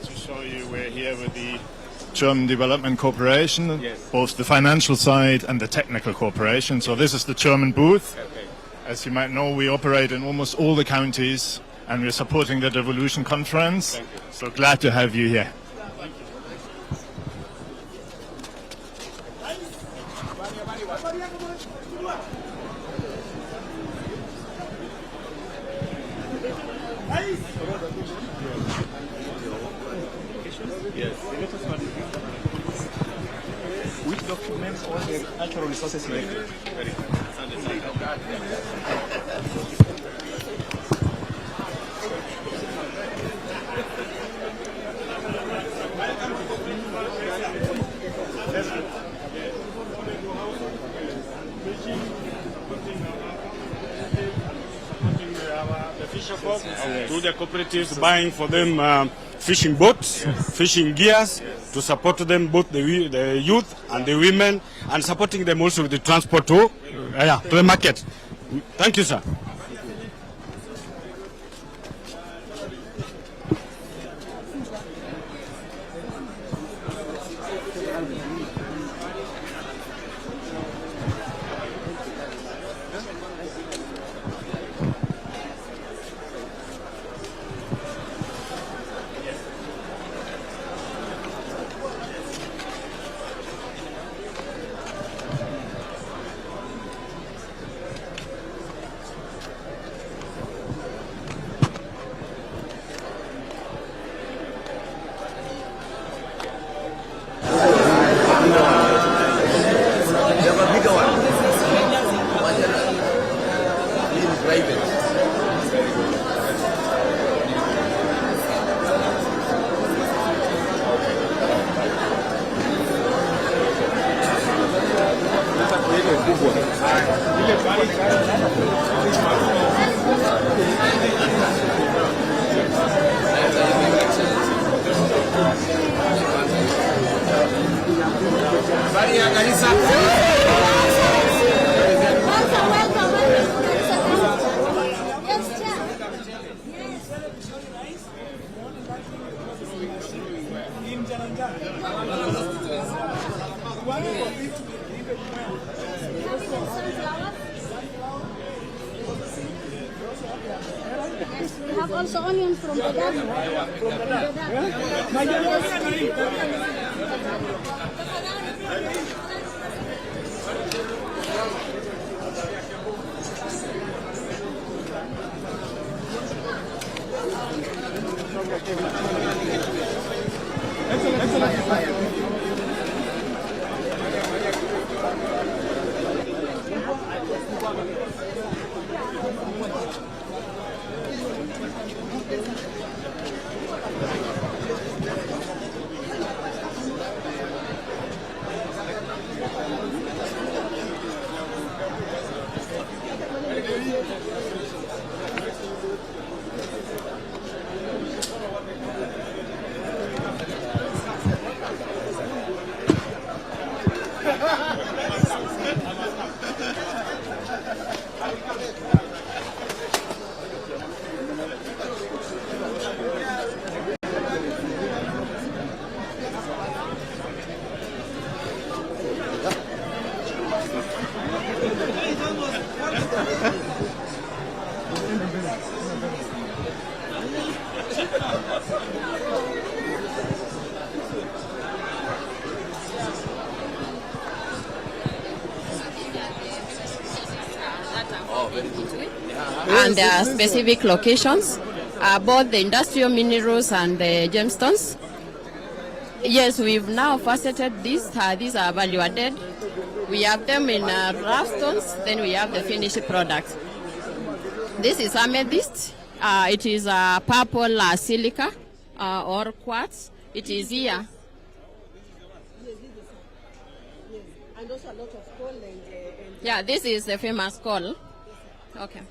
To show you, we're here with the German Development Corporation, both the financial side and the technical cooperation. So this is the German booth. As you might know, we operate in almost all the counties, and we're supporting the Devolution conference. So glad to have you here. Which documents all the natural resources selected? To the cooperatives, buying for them fishing boats, fishing gears, to support them, both the youth and the women, and supporting them also with the transport to the market. Thank you, sir. We have also onions from the And there are specific locations both the industrial minerals and the gemstones. Yes, we've now faceted these. These are value added. We have them in rough stones, then we have the finished product. This is amethyst. It is purple silica or quartz. It is here. And also a lot of coal and Yeah, this is the famous coal. Okay.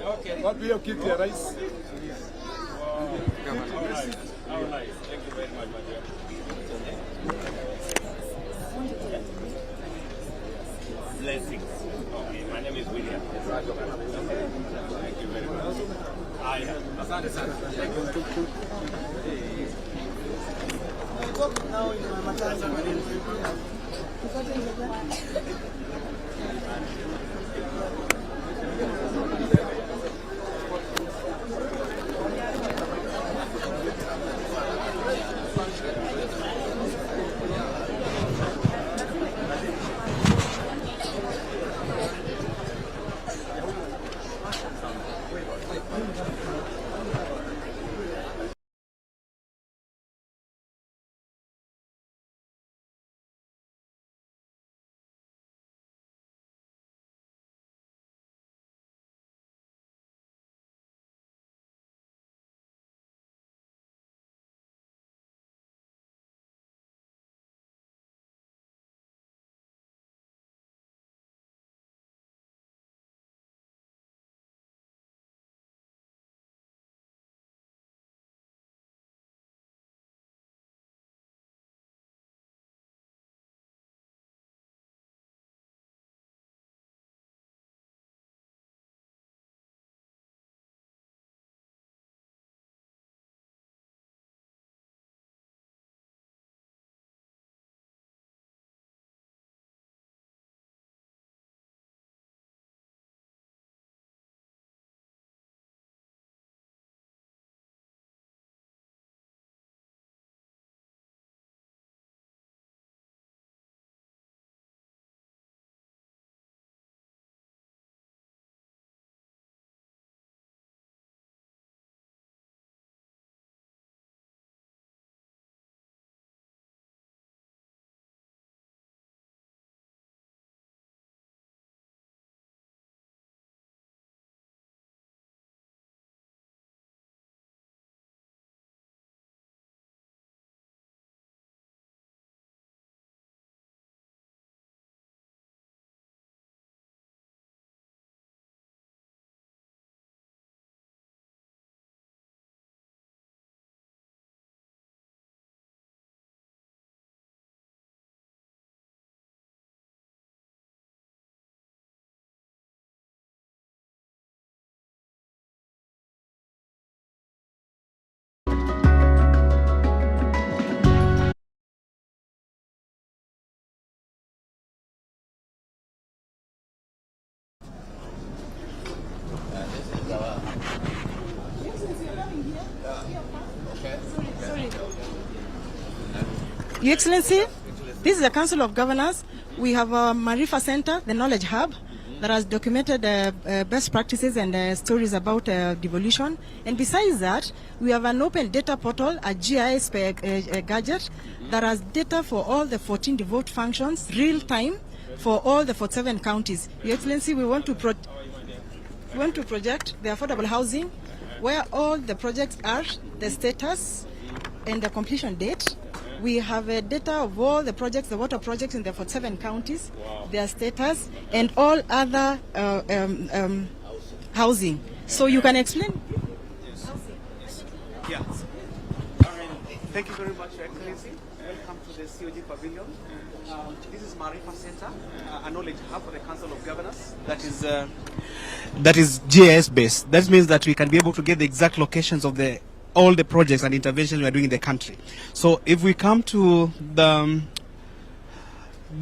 Okay. What will you keep your rice? Blessings. Okay, my name is William. Thank you very much. Asante sana. now in my maternity. Your Excellency, this is the Council of Governors. We have a Marifa Center, the Knowledge Hub, that has documented best practices and stories about devolution. And besides that, we have an open data portal, a GIS gadget, that has data for all the 14 devolved functions, real time, for all the 47 counties. Your Excellency, we want to project the affordable housing, where all the projects are, the status, and the completion date. We have data of all the projects, the water projects in the 47 counties, their status, and all other housing. So you can explain? Yeah. Thank you very much, Your Excellency. Welcome to the COG Pavilion. This is Marifa Center, a knowledge hub for the Council of Governors. That is GIS based. That means that we can be able to get the exact locations of all the projects and interventions we are doing in the country. So if we come to the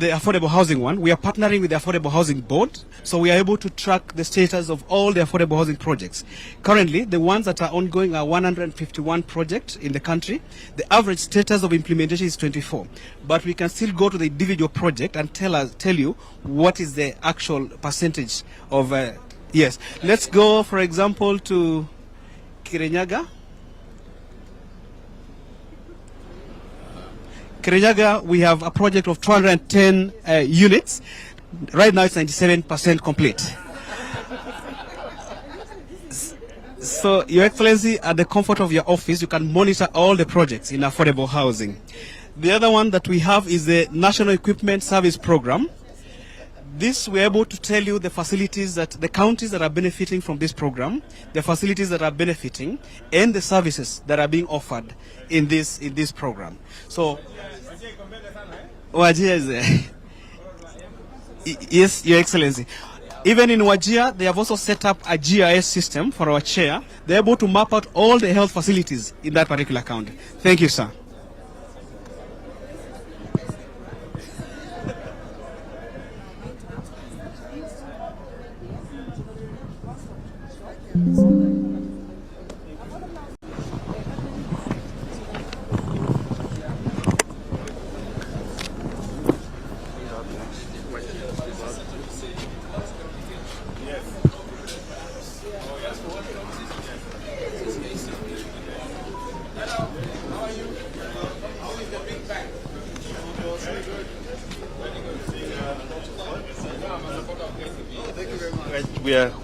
affordable housing one, we are partnering with the Affordable Housing Board, so we are able to track the status of all the affordable housing projects. Currently, the ones that are ongoing are 151 projects in the country. The average status of implementation is 24, but we can still go to the individual project and tell you what is the actual percentage of. Yes, let's go, for example, to Kirinyaga. Kirinyaga, we have a project of 210 units. Right now it's 97% complete. So, Your Excellency, at the comfort of your office, you can monitor all the projects in affordable housing. The other one that we have is the National Equipment Service Program. This, we're able to tell you the facilities that the counties that are benefiting from this program, the facilities that are benefiting, and the services that are being offered in this program. So, Wajir yes, Your Excellency. Even in Wajir, they have also set up a GIS system for our chair. They're able to map out all the health facilities in that particular county. Thank you, sir.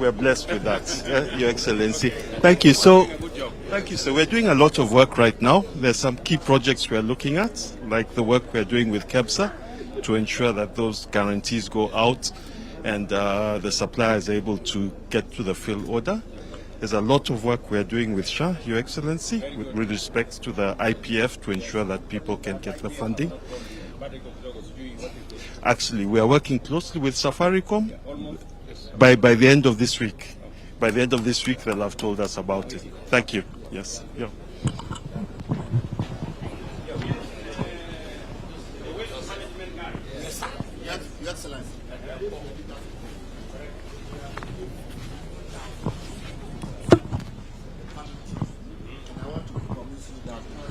We are blessed with that, Your Excellency. Thank you. So, thank you. So we're doing a lot of work right now. There's some key projects we're looking at, like the work we're doing with KEBSA, to ensure that those guarantees go out and the supplier is able to get to the fill order. There's a lot of work we're doing with SHA, Your Excellency, with respect to the IPF to ensure that people can get the funding. Actually, we are working closely with Safaricom. By the end of this week. By the end of this week, they'll have told us about it. Thank you. Yes. Yeah. Your Excellency.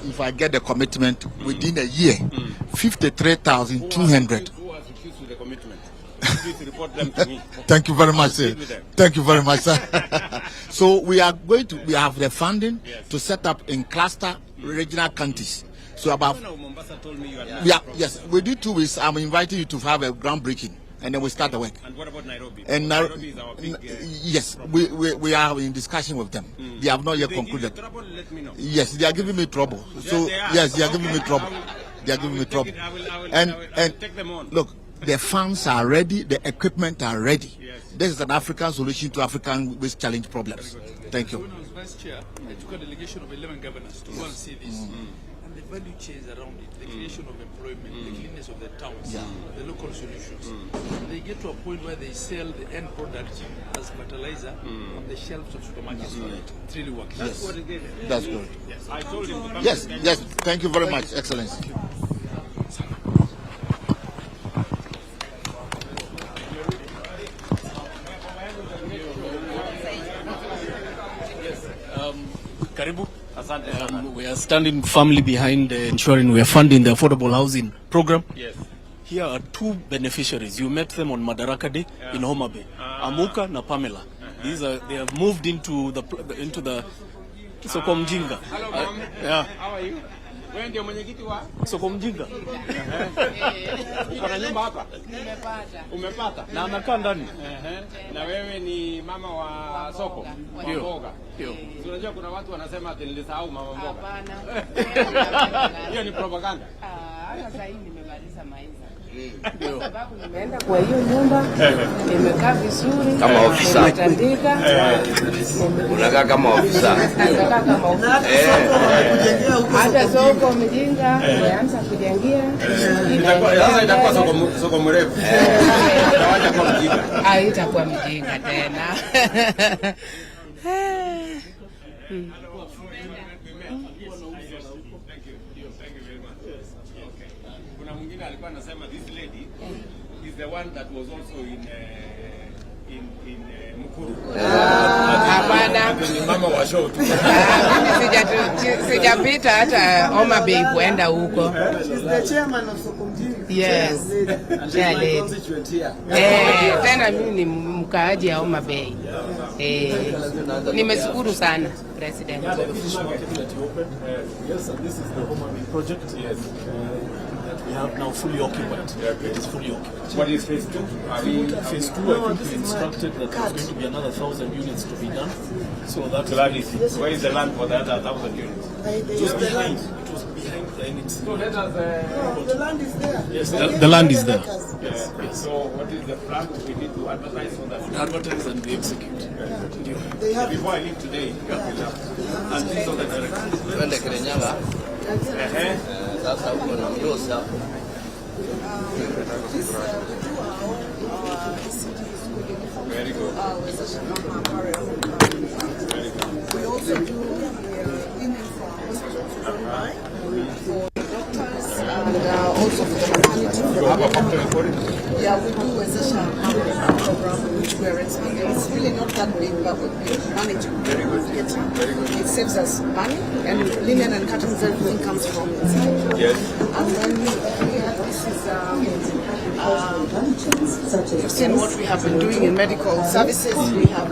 If I get the commitment within a year, 53,200. Who has refused with the commitment? Please report them to me. Thank you very much, sir. Thank you very much, sir. So we have the funding to set up in cluster regional counties. So about Mombasa told me you are yes, we do 2 weeks. I'm inviting you to have a groundbreaking, and then we start the work. And what about Nairobi? And Nairobi is our big. Yes, we are in discussion with them. They have not yet concluded. Trouble, let me know. Yes, they are giving me trouble. So yes, they are giving me trouble. They are giving me trouble. I will take them on. Look, the funds are ready, the equipment are ready. Yes. This is an African solution to African waste challenge problems. Thank you. When I was vice chair, I took a delegation of 11 governors to go and see this. And the value chains around it, the creation of employment, the cleanness of the towns, the local solutions. They get to a point where they sell the end product as fertilizer on the shelves of supermarkets. It really works. Yes. That's what it is. That's good. Yes. I told him to come Yes, yes. Thank you very much, Excellency. Karibu. We are standing firmly behind ensuring we are funding the affordable housing program. Yes. Here are two beneficiaries. You met them on Madaraka Day in Homa Bay. Amuka na Pamela. They have moved into the Soko Mjinga. Hello, mom. Yeah. How are you? Wewe ndio mwenyekiti wa Soko Mjinga. Kuna nyumba hapa? Nimepata. Umepata? Na anakaa ndani. Na wewe ni mama wa soko? Wa Ndio. mboga. Ndio. Unajua kuna watu wanasema ati nilisahau mama mboga. Hapana. Hiyo ni propaganda. Sasa hii nimemaliza maisha. Ndio. Sababu nimeenda kwa hiyo nyumba, nimekaa vizuri. Kama ofisa. Nimetandika. Unakaa kama ofisa. Nakaa kama ofisa. Hata soko Mjinga nimeanza kujengia. Sasa itakuwa soko mrefu. Itawacha kwa Mjinga. Haitakuwa Mjinga tena. Kuna mwingine alikuwa anasema this lady is the one that was also in Mukuru. Hapana. Ni mama wa show tu. Sijapita hata Homa Bay kuenda huko. Yes. Tena mimi ni mkaaji ya Homa Bay. Nimeshukuru sana President. Yes, and this is the Homa Bay project. Yes. That we have now fully occupied. It is fully occupied. What is phase 2? Phase 2, I think we instructed that there's going to be another 1,000 units to be done. So that Where is the land for the other 1,000 units? it was behind. It was behind the NX. So let us. The land is there. Yes, the land is there. Yes. So what is the plan? We need to advertise on that. Advertise and we execute. Before I leave today, and these are the directions. Twende Kirinyaga. Sasa huko na mdosi hapo. Very good. We also do women from hospitals online for doctors and also for the maternity program. Yeah, we do Wezesha program which we are expanding. It's really not that big, but we're managing. Very good. It saves us money, and linen and curtains, everything comes from inside. Yes. And then this is you've seen what we have been doing in medical services. We have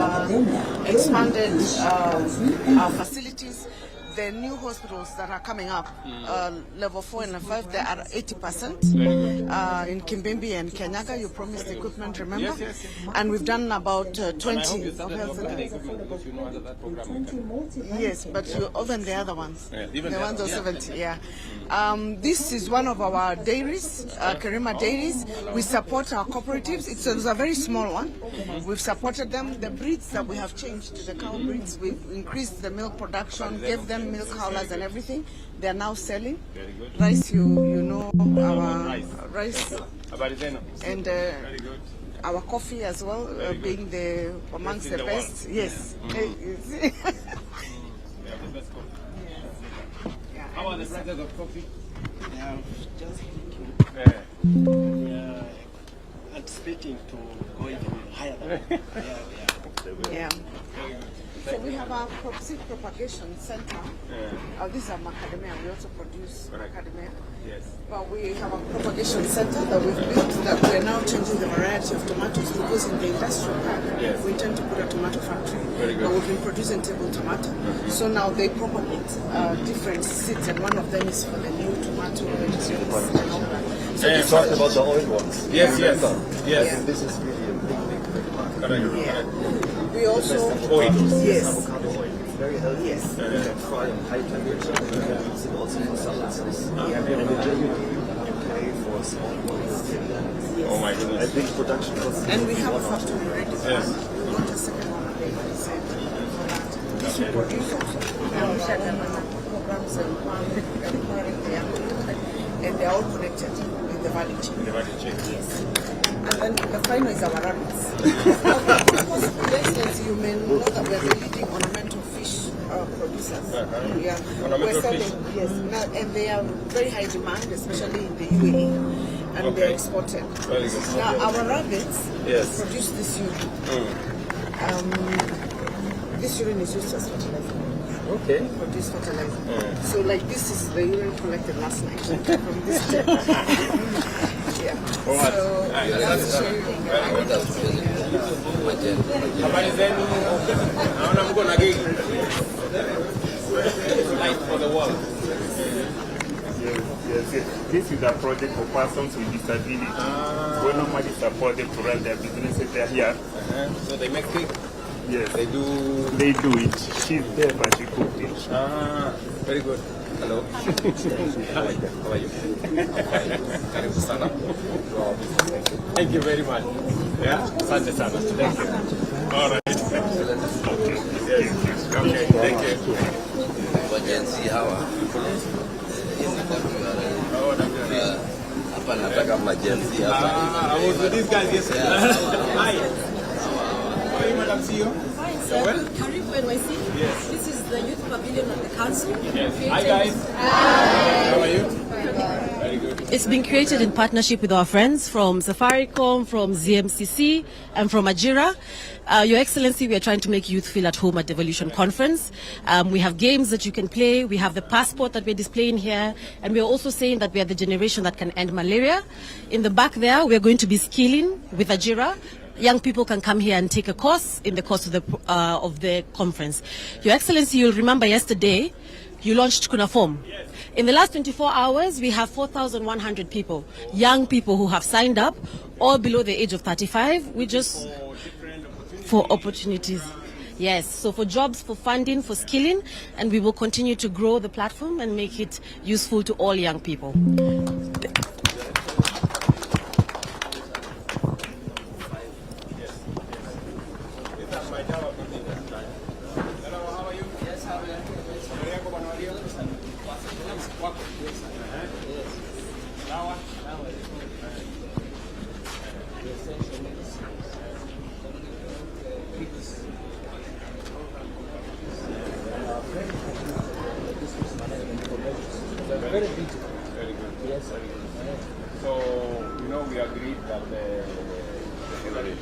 expanded our facilities. The new hospitals that are coming up, level 4 and level 5, they are 80%. In Kimbimbi and Kenyaga, you promised equipment, remember? Yes. And we've done about 20 of health. Because you know under that program. Yes, but you even the other ones. Yeah, even the the ones of other, 70, yeah. This is one of our dairies, Karima Dairies. We support our cooperatives. It's a very small one. We've supported them. The breeds that we have changed to the cow breeds, we've increased the milk production, gave them milk howlers and everything. They are now selling. Very good. Rice, you know, our rice and Very good. our coffee as well, being the amongst the best. Yes. The best coffee. How are the prices of coffee? Anticipating to go even higher than Yeah. So we have our seed propagation center. These are macadamia. We also produce macadamia. Yes. But we have a propagation center that we've built that we're now changing the variety of tomatoes because in the industrial park we intend to put a tomato factory. Very good. But we've been producing table tomato. So now they propagate different seeds and one of them is for the new tomato seeds and all that. So You talked about the old ones. Yes. Yeah. This is really a big market. Yeah. We also Oil. yes. Avocado oil. It's very healthy. Yes. You can fry in high temperature. You can use it also for salad sauce. And in Germany, UK for small ones, Finland. Oh my goodness. I think production costs. And we have a factory ready. Yes. We want a second one ready for that. This we produce also. Programs and they are all connected in the value chain. The value chain. Yes. And then the final is our rabbits. For instance, you may know that we are the leading ornamental fish producers. Yeah. Ornamental We're selling, fish? yes. Now, and they are very high demand, especially in the UAE. And they're exported. Very good. Now, our rabbits Yes. produce this urine. This urine is used as fertilizer. for this fertilizer. So like this is the urine collected last night from this tank. Yeah. So I have to show you. Light for the world. Yes. This is a project for persons with disability. We normally support them to run their businesses. They're here. So they make cake? Yes. They do it. She's there, but she cooked it. Very good. Hello. How are you? Karibu sana. Thank you very much. Yeah? Asante sana. Thank you. All right. Okay, thank you. Wajenzi hawa. Hapa nataka majenzi hapa. I was with these guys yesterday. Hi. How are you, Madam CEO? So well? Karibu NYC. Yes. This is the youth pavilion of the council. Yes. Hi guys. Hi. How are you? Very good. It's been created in partnership with our friends from Safaricom, from ZMCC, and from Ajira. Your Excellency, we are trying to make youth feel at home at Devolution Conference. We have games that you can play. We have the passport that we're displaying here. And we're also saying that we are the generation that can end malaria. In the back there, we're going to be skilling with Ajira. Young people can come here and take a course in the course of the conference. Your Excellency, you'll remember yesterday, you launched Kunaform. In the last 24 hours, we have 4,100 people, young people who have signed up, all below the age of 35. We just for opportunities. Yes, so for jobs, for funding, for skilling, and we will continue to grow the platform and make it useful to all young people. Very beautiful. Very good. Yes. Very good. So, we agreed that the online.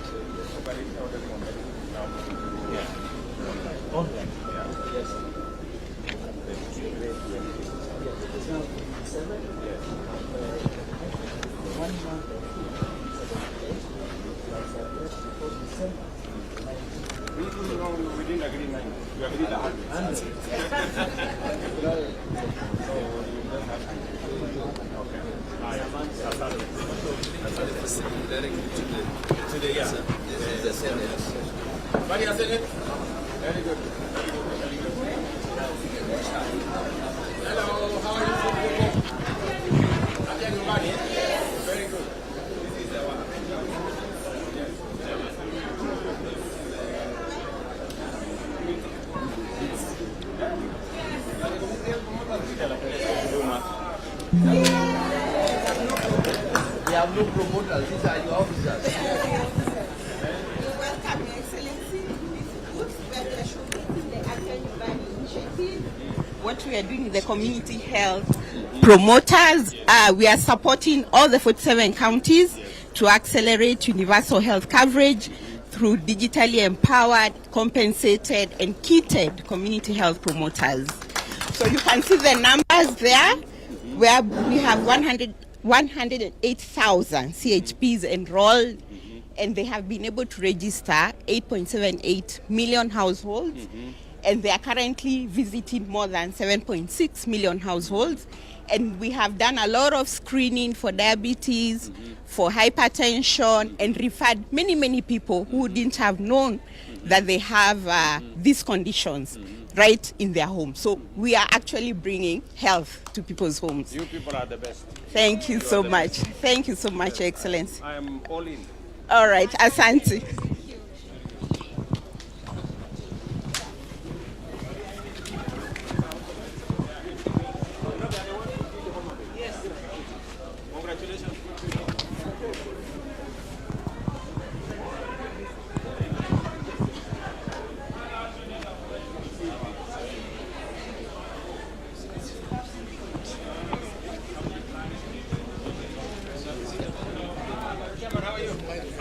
Yes. We didn't agree 9. We agreed 100. Very good. Hello, how are you? Very good. This is our We have no promoters. These are your officers. Welcome, Your Excellency. What we are doing in the community health promoters, we are supporting all the 47 counties to accelerate universal health coverage through digitally empowered, compensated, and kitted community health promoters. So you can see the numbers there, where we have 108,000 CHPs enrolled, and they have been able to register 8.78 million households, and they are currently visiting more than 7.6 million households. And we have done a lot of screening for diabetes, for hypertension, and referred many people who didn't have known that they have these conditions right in their home. So we are actually bringing health to people's homes. You people are the best. Thank you so much. Best. Thank you so much, Your Excellency. I am all in. All right, Asante. Congratulations.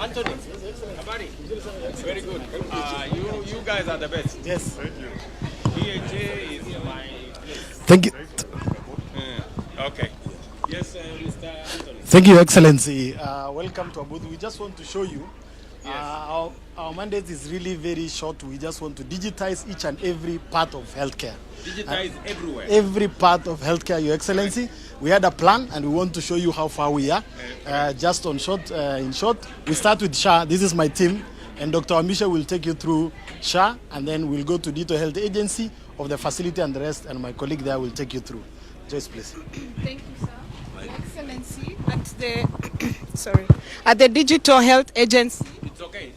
Anthony, Habari, very good. You guys are the best. Yes. Thank you. DHA is Thank you. Okay. Yes, Mr. Anthony. Thank you, Excellency. Welcome to our booth. We just want to show you our mandate is really very short. We just want to digitize each and every part of healthcare. Digitize everywhere. Every part of healthcare, Your Excellency. We had a plan and we want to show you how far we are. Just in short, we start with SHA. This is my team. And Dr. Amisha will take you through SHA, and then we'll go to Digital Health Agency of the facility and the rest, and my colleague there will take you through. Joyce, please. Thank you, sir. Your Excellency, at the Digital Health Agency. It's okay.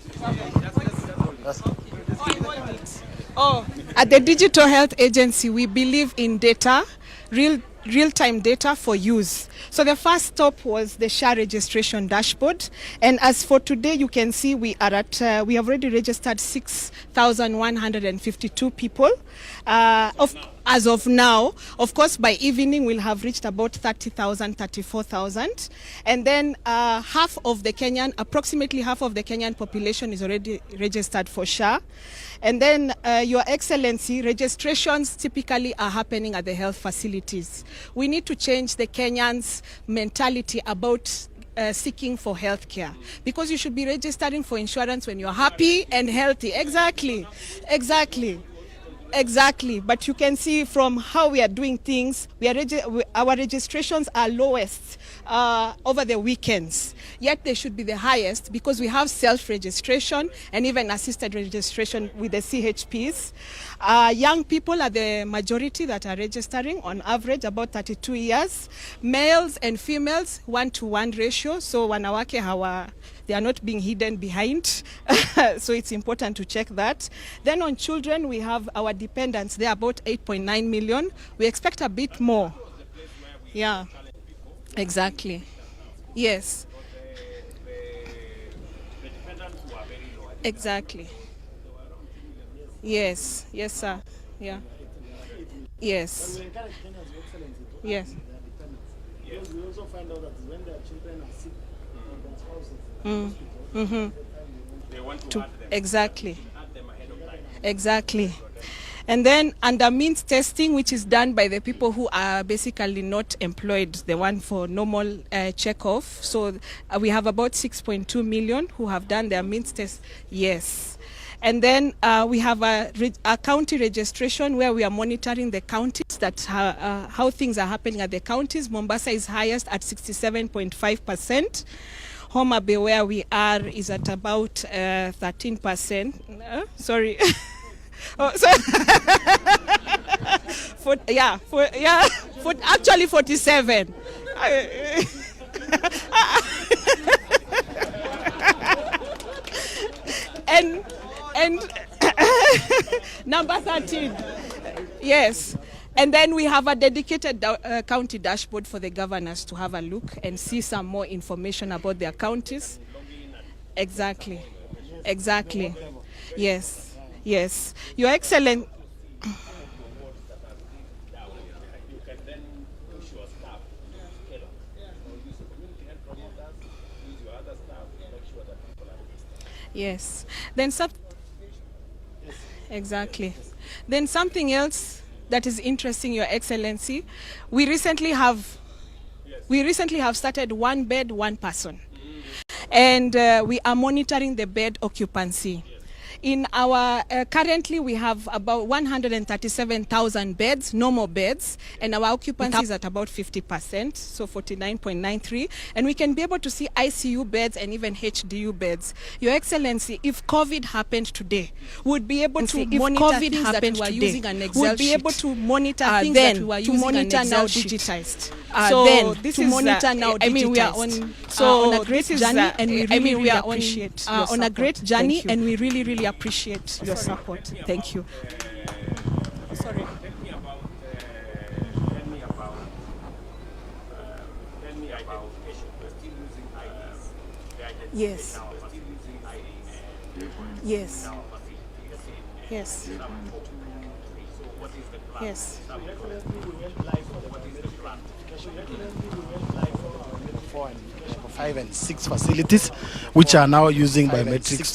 At the Digital Health Agency, we believe in data, real-time data for use. So the first stop was the SHA registration dashboard, and as for today, you can see we have already registered 6,152 people. As of now, of course, by evening we'll have reached about 30,000, 34,000, and then approximately half of the Kenyan population is already registered for SHA. And then, Your Excellency, registrations typically are happening at the health facilities. We need to change the Kenyans' mentality about seeking for health care, because you should be registering for insurance when you're happy and healthy. Exactly. But you can see from how we are doing things, our registrations are lowest over the weekends. Yet they should be the highest because we have self-registration and even assisted registration with the CHPs. Young people are the majority that are registering, on average about 32 years. Males and females, 1-to-1 ratio. So wanawake they are not being hidden behind. So it's important to check that. Then on children, we have our dependents. They're about 8.9 million. We expect a bit more. Yeah, exactly. Yes. Exactly. Yes, sir. Yeah. Yes. Yes. Because we also find out that when their children are sick and their spouses, they want to add them. Exactly. Add them ahead of time. Exactly. And then under means testing, which is done by the people who are basically not employed, the one for normal check-off. So we have about 6.2 million who have done their means test. Yes. And then we have a county registration where we are monitoring the counties, how things are happening at the counties. Mombasa is highest at 67.5%. Homa Bay, where we are, is at about 13%. Sorry. Actually 47. and number 13. Yes. And then we have a dedicated county dashboard for the governors to have a look and see some more information about their counties. Exactly. Yes. Your Excellency. Yes. Then exactly. Then something else that is interesting, Your Excellency, we recently have started one bed, one person, and we are monitoring the bed occupancy. In our currently we have about 137,000 beds, normal beds, and our occupancy is at about 50%, so 49.93, and we can be able to see ICU beds and even HDU beds. Your Excellency, if COVID happened today, we'd be able to monitor things that we are using an Excel sheet. We'd be able to monitor things that we are using an Excel sheet. Digitized. So this is monitor now digitized. I mean, we are on a great journey, and we really appreciate on a great journey, and we really appreciate your support. Thank you. Sorry. Tell me about patients. We're still using IDs. Yes. Yes. Yes. Yes. 5 and 6 facilities, which are now using biometrics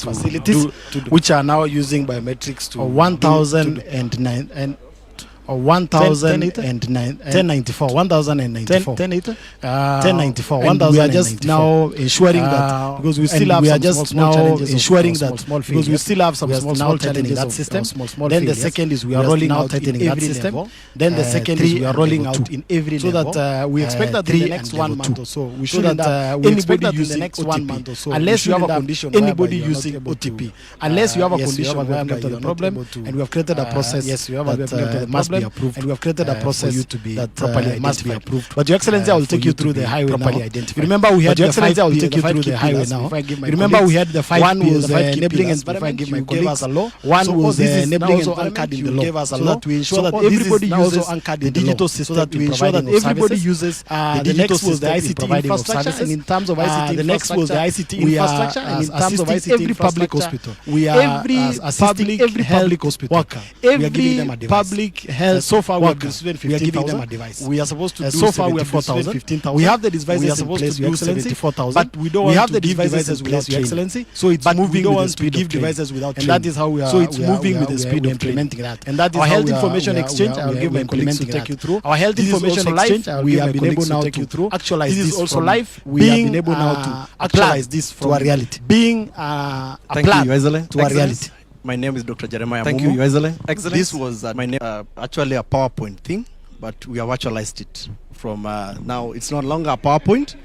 1094. 1094. 1094. And we are just now ensuring that because we still have some small challenges because we still have some small challenges that system. Then the second is we are rolling out in every system. Then the second is we are rolling out in every level. So that we expect that in the next 1 month or so we shouldn't anybody using the next 1 month or so unless you have a condition anybody using OTP unless you have a condition whereby you have a problem and we have created a process that must be approved and we have created a process you to be properly must be approved. But Your Excellency, I will take you through the highway now. Remember we had the Excellency, I will take you through the highway now. Remember we had the 5 one was enabling environment. You gave us a law. One was enabling environment. You gave us a law to ensure that everybody uses the digital system. So that we ensure that everybody uses the digital system. The ICT infrastructure, and in terms of ICT, the next was the ICT infrastructure, and in terms of ICT every public hospital, we are assisting every public hospital worker. Every public health so far we are giving them a device. We are supposed to do so far we have 15,000. We have the devices in place, Your Excellency, but we don't want to give devices without Your Excellency. So it's moving with the speed of devices without training. And that is how we are. So it's moving with the speed of implementing that. And that is our health information exchange. I will give my colleagues to take you through. Our health information exchange. We have been able now to take you through. Actualize this also live. We have been able now to actualize this to a reality. Being a plan to a reality. My name is Dr. Jeremiah. Thank you, Your Excellency. This was my name, actually a PowerPoint thing, but we have actualized it from now. It's no longer a PowerPoint,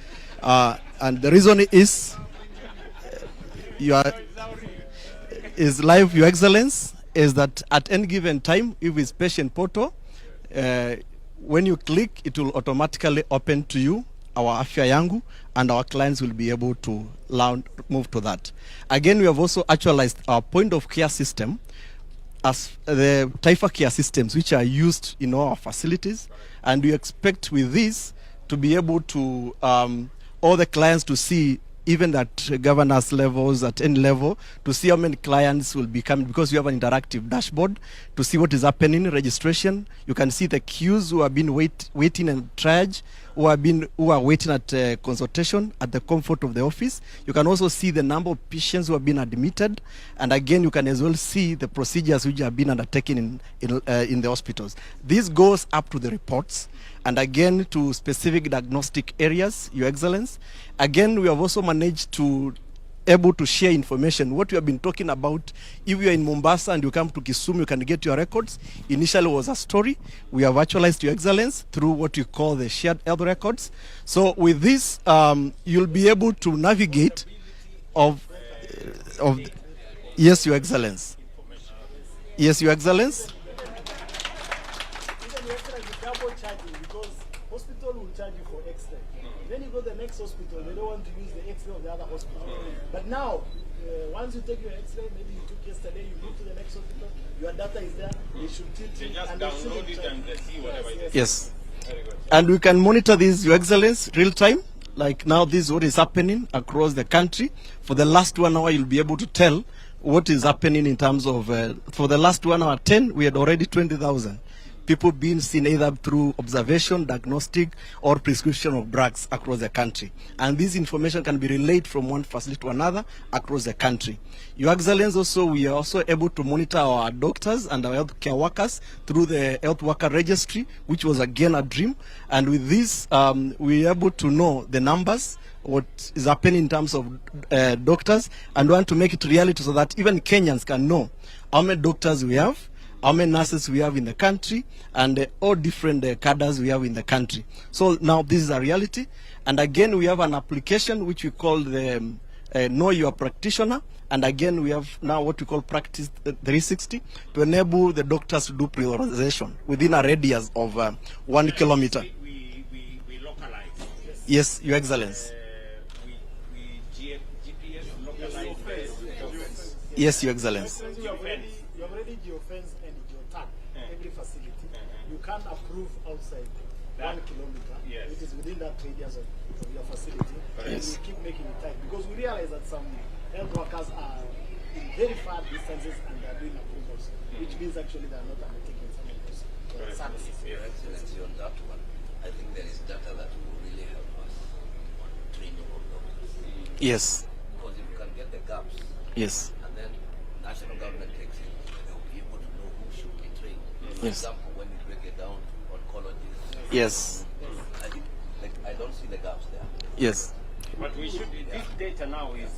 and the reason is is live, Your Excellency, is that at any given time, if it's patient portal, when you click, it will automatically open to you our Afya Yangu, and our clients will be able to move to that. Again, we have also actualized our point of care system as the Taifa care systems, which are used in all our facilities, and we expect with this to be able to all the clients to see, even at governance levels, at any level, to see how many clients will be coming, because you have an interactive dashboard to see what is happening in registration. You can see the queues who have been waiting and triage, who are waiting at consultation at the comfort of the office. You can also see the number of patients who have been admitted, and again you can as well see the procedures which have been undertaken in the hospitals. This goes up to the reports, and again to specific diagnostic areas, Your Excellency. Again, we have also managed to able to share information. What we have been talking about, if you are in Mombasa and you come to Kisumu, you can get your records. Initially was a story. We have actualized, Your Excellency, through what we call the shared health records. So with this, you'll be able to navigate yes, Your Excellency. Yes, Your Excellency. Hospital, they don't want to use the X-ray of the other hospital. But now, once you take your X-ray, maybe you took yesterday, you go to the next hospital, your data is there, they should treat you. They just download it and they see whatever it is. Yes. And we can monitor this, Your Excellency, real time. Like now, this is what is happening across the country. For the last 1 hour, you'll be able to tell what is happening in terms of, for the last 1 hour 10, we had already 20,000. People being seen either through observation, diagnostic, or prescription of drugs across the country. And this information can be relayed from one facility to another across the country. Your Excellency, also, we are also able to monitor our doctors and our healthcare workers through the health worker registry, which was again a dream. And with this, we are able to know the numbers, what is happening in terms of doctors, and want to make it reality so that even Kenyans can know how many doctors we have, how many nurses we have in the country, and all different cadres we have in the country. So now this is a reality. And again, we have an application which we call the Know Your Practitioner. And again, we have now what we call Practice 360 to enable the doctors to do prioritization within a radius of 1 kilometer. We localize. Yes, Your Excellency. We GPS localize the offense. Yes, Your Excellency. You have already geofence and geotag every facility. You can't approve outside 1 kilometer. Yes. It is within that radius of your facility. And we keep making it tight because we realize that some health workers are in very far distances and they are doing approvals, which means actually they are not undertaking some of those services. Your Excellency, on that one, I think there is data that will really help us on training of doctors. Yes. Because if you can get the gaps, yes, and then national government takes it, they will be able to know who should be trained. For yes, example, when you break Yes. I think I don't see the gaps there. Yes. But we should, this data now is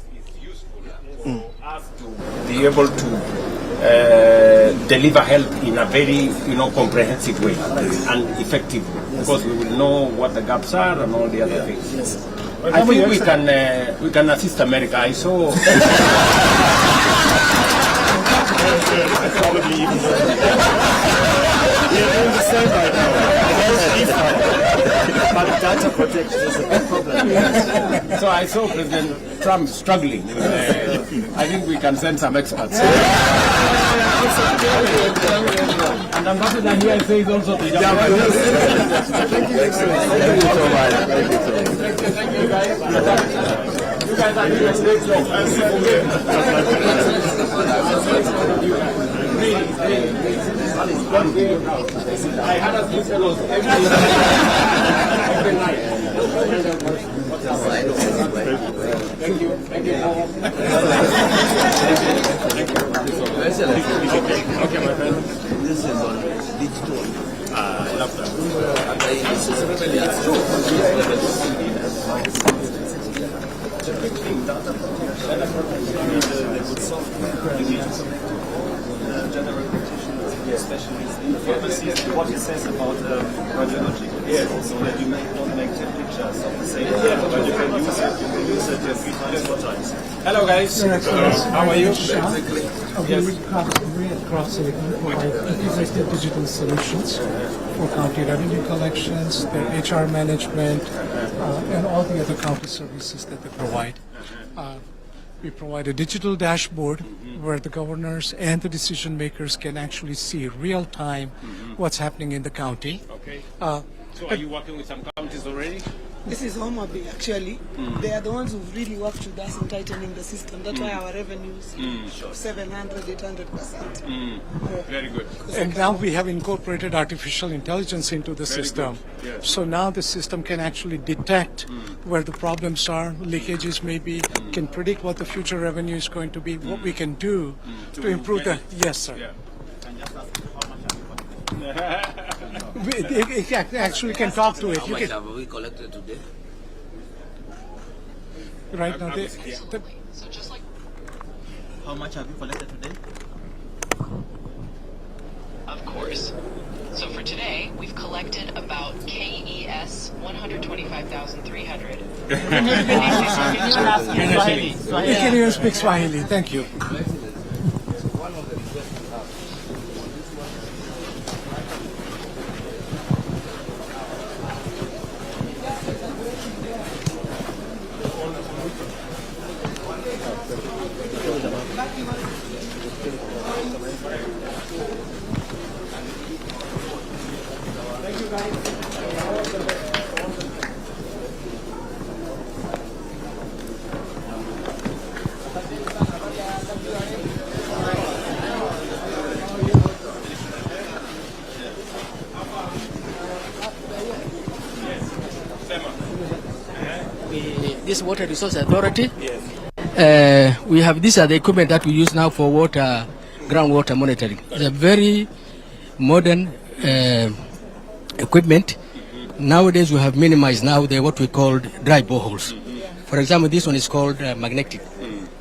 useful for us to be able to deliver help in a very comprehensive way and effective, because we will know what the gaps are and all the other things. I think we can assist America. I saw. Probably even we're doing the same right now. But data protection is a big problem. So I saw President Trump struggling. I think we can send some experts. And Ambassador here says also the Thank you so much. Thank you so much. Thank you guys. You guys are doing a great job. I had a few fellows every night. Thank you. Thank you. Okay, my friend. This is on digital. I love that. Especially what it says about radiology. So that you don't make 10 pictures of the same but you can use it 3 times, 4 times. Hello guys. How are you? Red Cross Silicon provide integrated digital solutions for county revenue collections, their HR management, and all the other county services that they provide. We provide a digital dashboard where the governors and the decision makers can actually see real time what's happening in the county. Okay. So are you working with some counties already? This is Homa actually. They are the ones who've really worked with us in tightening the system. That's why our revenues 700, 800%. Very good. And now we have incorporated artificial intelligence into the system. Yes. So now the system can actually detect where the problems are, leakages maybe, can predict what the future revenue is going to be, what we can do to improve the... Yes, sir. Yeah. It actually can talk to it. How much have we collected today? Right now, How much have you collected today? Of course. So for today, we've collected about KES 125,300. You can even speak Swahili. Thank you. This Water Resource Authority. We have these are the equipment that we use now for water, groundwater monitoring. It's a very modern equipment. Nowadays we have minimized now what we call dry boreholes. For example, this one is called magnetic.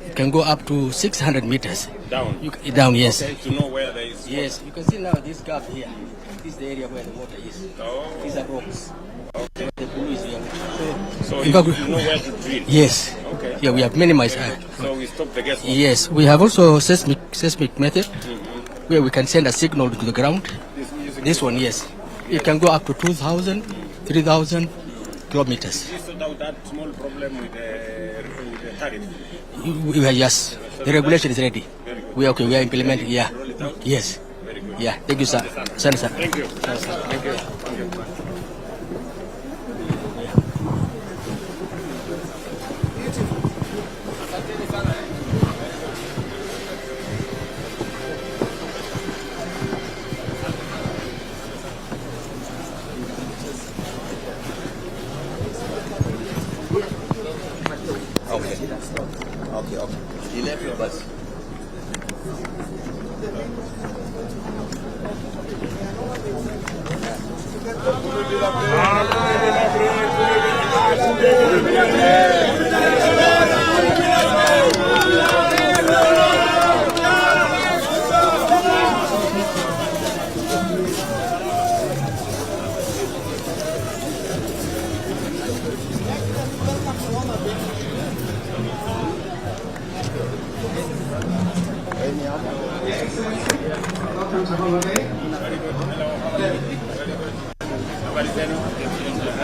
It can go up to 600 meters. Down? Down, yes. Okay, to know where there is... Yes, you can see now this gap here. This is the area where the water is. Oh. These are rocks. Okay. The blue is here. So In you fact, know where to drill? Yes. Okay. Yeah, we have minimized. So we stop the guesswork? Yes, we have also seismic method where we can send a signal to the ground. This one, yes. It can go up to 2,000, 3,000 kilometers. You sort out that small problem with the tariff? We are yes. The regulation is ready. We are okay. We are implementing. Yeah. Yes. Very good. Yeah. Thank you, sir. Sir. Thank you. Thank you. Okay. 11 bus.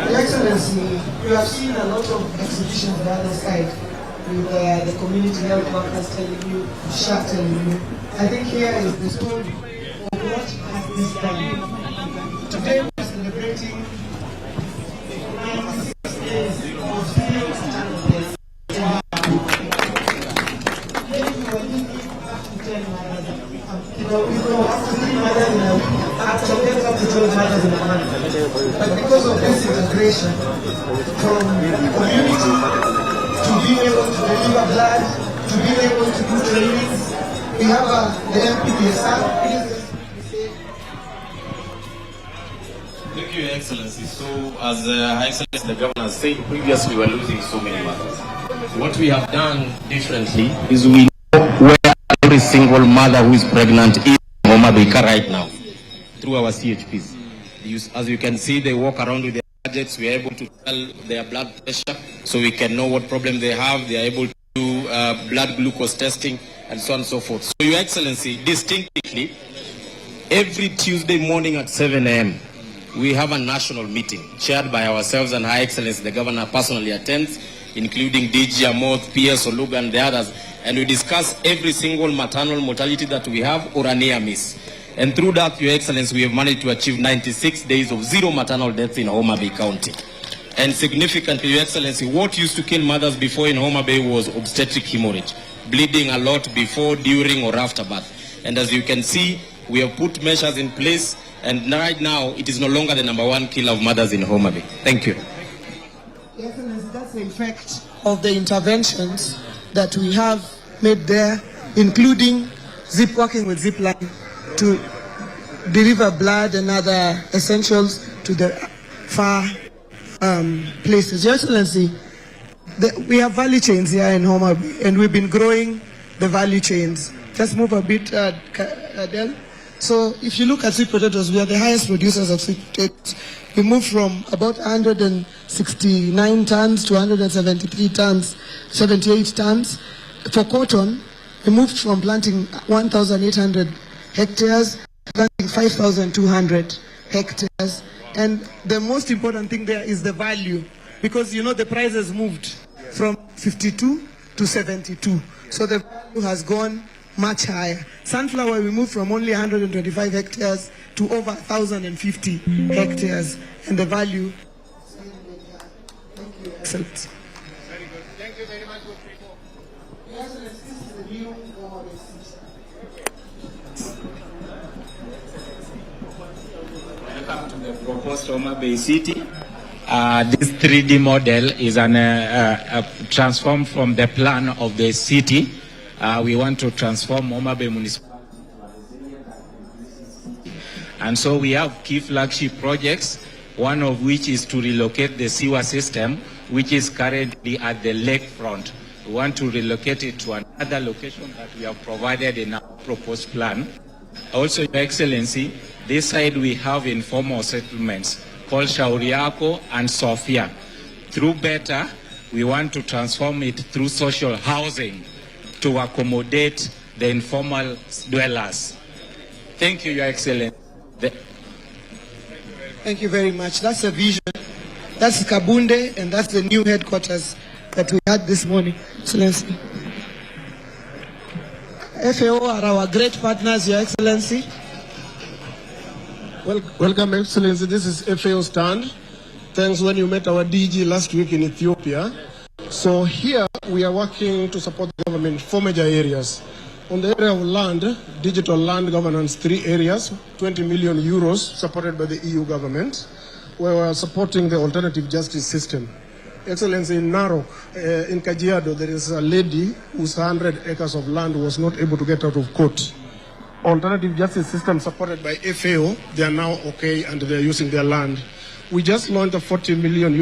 Your Excellency, we have seen a lot of exhibitions on the other side with the community health workers telling you, SHA telling you. I think here is the story of what has this done. Today we are celebrating 96 days of serious challenges. But because of this integration, from community to being able to deliver blood, to being able to do trainings, we have the MPDSR. Thank you, Your Excellency. So, as Her Excellency the Governor said previously, we were losing so many mothers. What we have done differently is we know where every single mother who is pregnant is in Homa Bay right now through our CHPs. As you can see, they walk around with their gadgets. We are able to tell their blood pressure, so we can know what problem they have. They are able to do blood glucose testing and so on and so forth. So, Your Excellency, distinctly, every Tuesday morning at 7 a.m., we have a national meeting chaired by ourselves, and Her Excellency the Governor personally attends, including DG Amoth, PS Oluga and the others, and we discuss every single maternal mortality that we have or a near miss. And through that, Your Excellency, we have managed to achieve 96 days of zero maternal deaths in Homa Bay County. And significantly, Your Excellency, what used to kill mothers before in Homa Bay was obstetric hemorrhage, bleeding a lot before, during or after birth. And as you can see, we have put measures in place, and right now, it is no longer the #1 killer of mothers in Homa Bay. Thank you. Your Excellency, that's the effect of the interventions that we have made there, including working with Zipline to deliver blood and other essentials to the far places. Your Excellency, we have value chains here in Homa Bay, and we've been growing the value chains. Just move a bit, Adele. So if you look at sweet potatoes, we are the highest producers of sweet potatoes. We moved from about 169 tons to 173 tons, 78 tons. For cotton, we moved from planting 1,800 hectares, planting 5,200 hectares. And the most important thing there is the value, because you know the price has moved from 52 to 72. So the value has gone much higher. Sunflower, we moved from only 125 hectares to over 1,050 hectares. And the value, excellent. Thank you very much. Welcome to the proposed Homa Bay City. This 3D model is transformed from the plan of the city. We want to transform Homa Bay municipality. And so we have key flagship projects, one of which is to relocate the sewer system, which is currently at the lakefront. We want to relocate it to another location that we have provided in our proposed plan. Also, Your Excellency, this side we have informal settlements called Shauriako and Sofia. Through BETA, we want to transform it through social housing to accommodate the informal dwellers. Thank you, Your Excellency. Thank you very much. That's a vision. That's Kabunde, and that's the new headquarters that we had this morning. Excellency. FAO are our great partners, Your Excellency. Welcome, Excellency. This is FAO stand. Thanks when you met our DG last week in Ethiopia. So here we are working to support the government in 4 major areas. On the area of land, digital land governance, 3 areas, 20 million euros supported by the EU government, where we are supporting the alternative justice system. Excellency, in Narok, in Kajiado, there is a lady whose 100 acres of land was not able to get out of court. Alternative justice system supported by FAO, they are now okay and they are using their land. We just launched a $40 million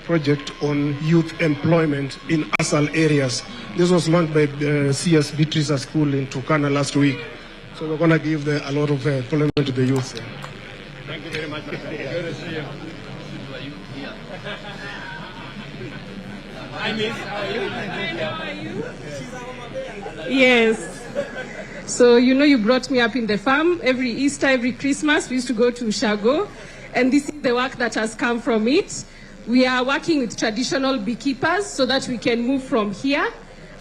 project on youth employment in ASAL areas. This was launched by CS Beatrice School in Turkana last week. So we're going to give a lot of employment to the youth. Thank you very much. Good to see you. Hi, Miss. How are you? Yes. So, you know, you brought me up in the farm. Every Easter, every Christmas, we used to go to Ushago. And this is the work that has come from it. We are working with traditional beekeepers so that we can move from here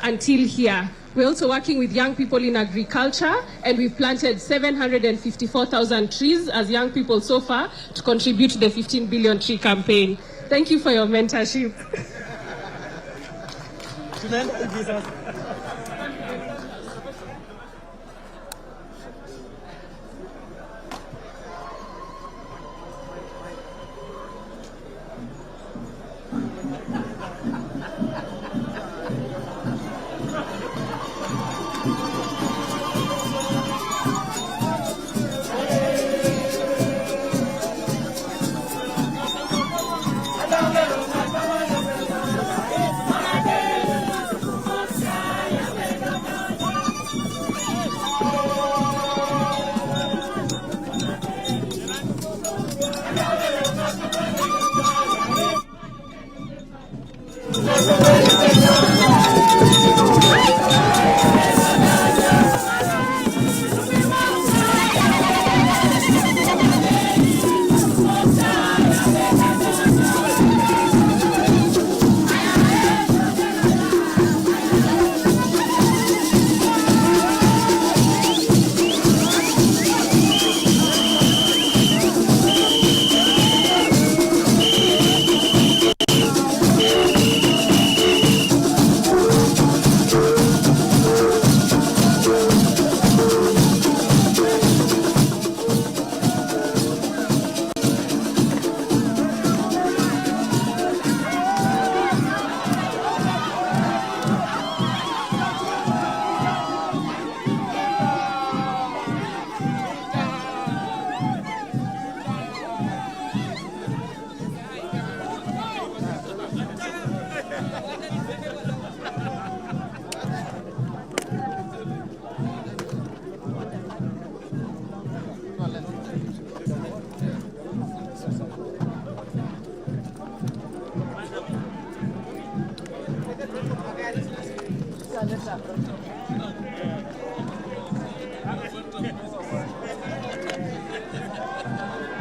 until here. We're also working with young people in agriculture, and we've planted 754,000 trees as young people so far to contribute to the 15 billion tree campaign. Thank you for your mentorship.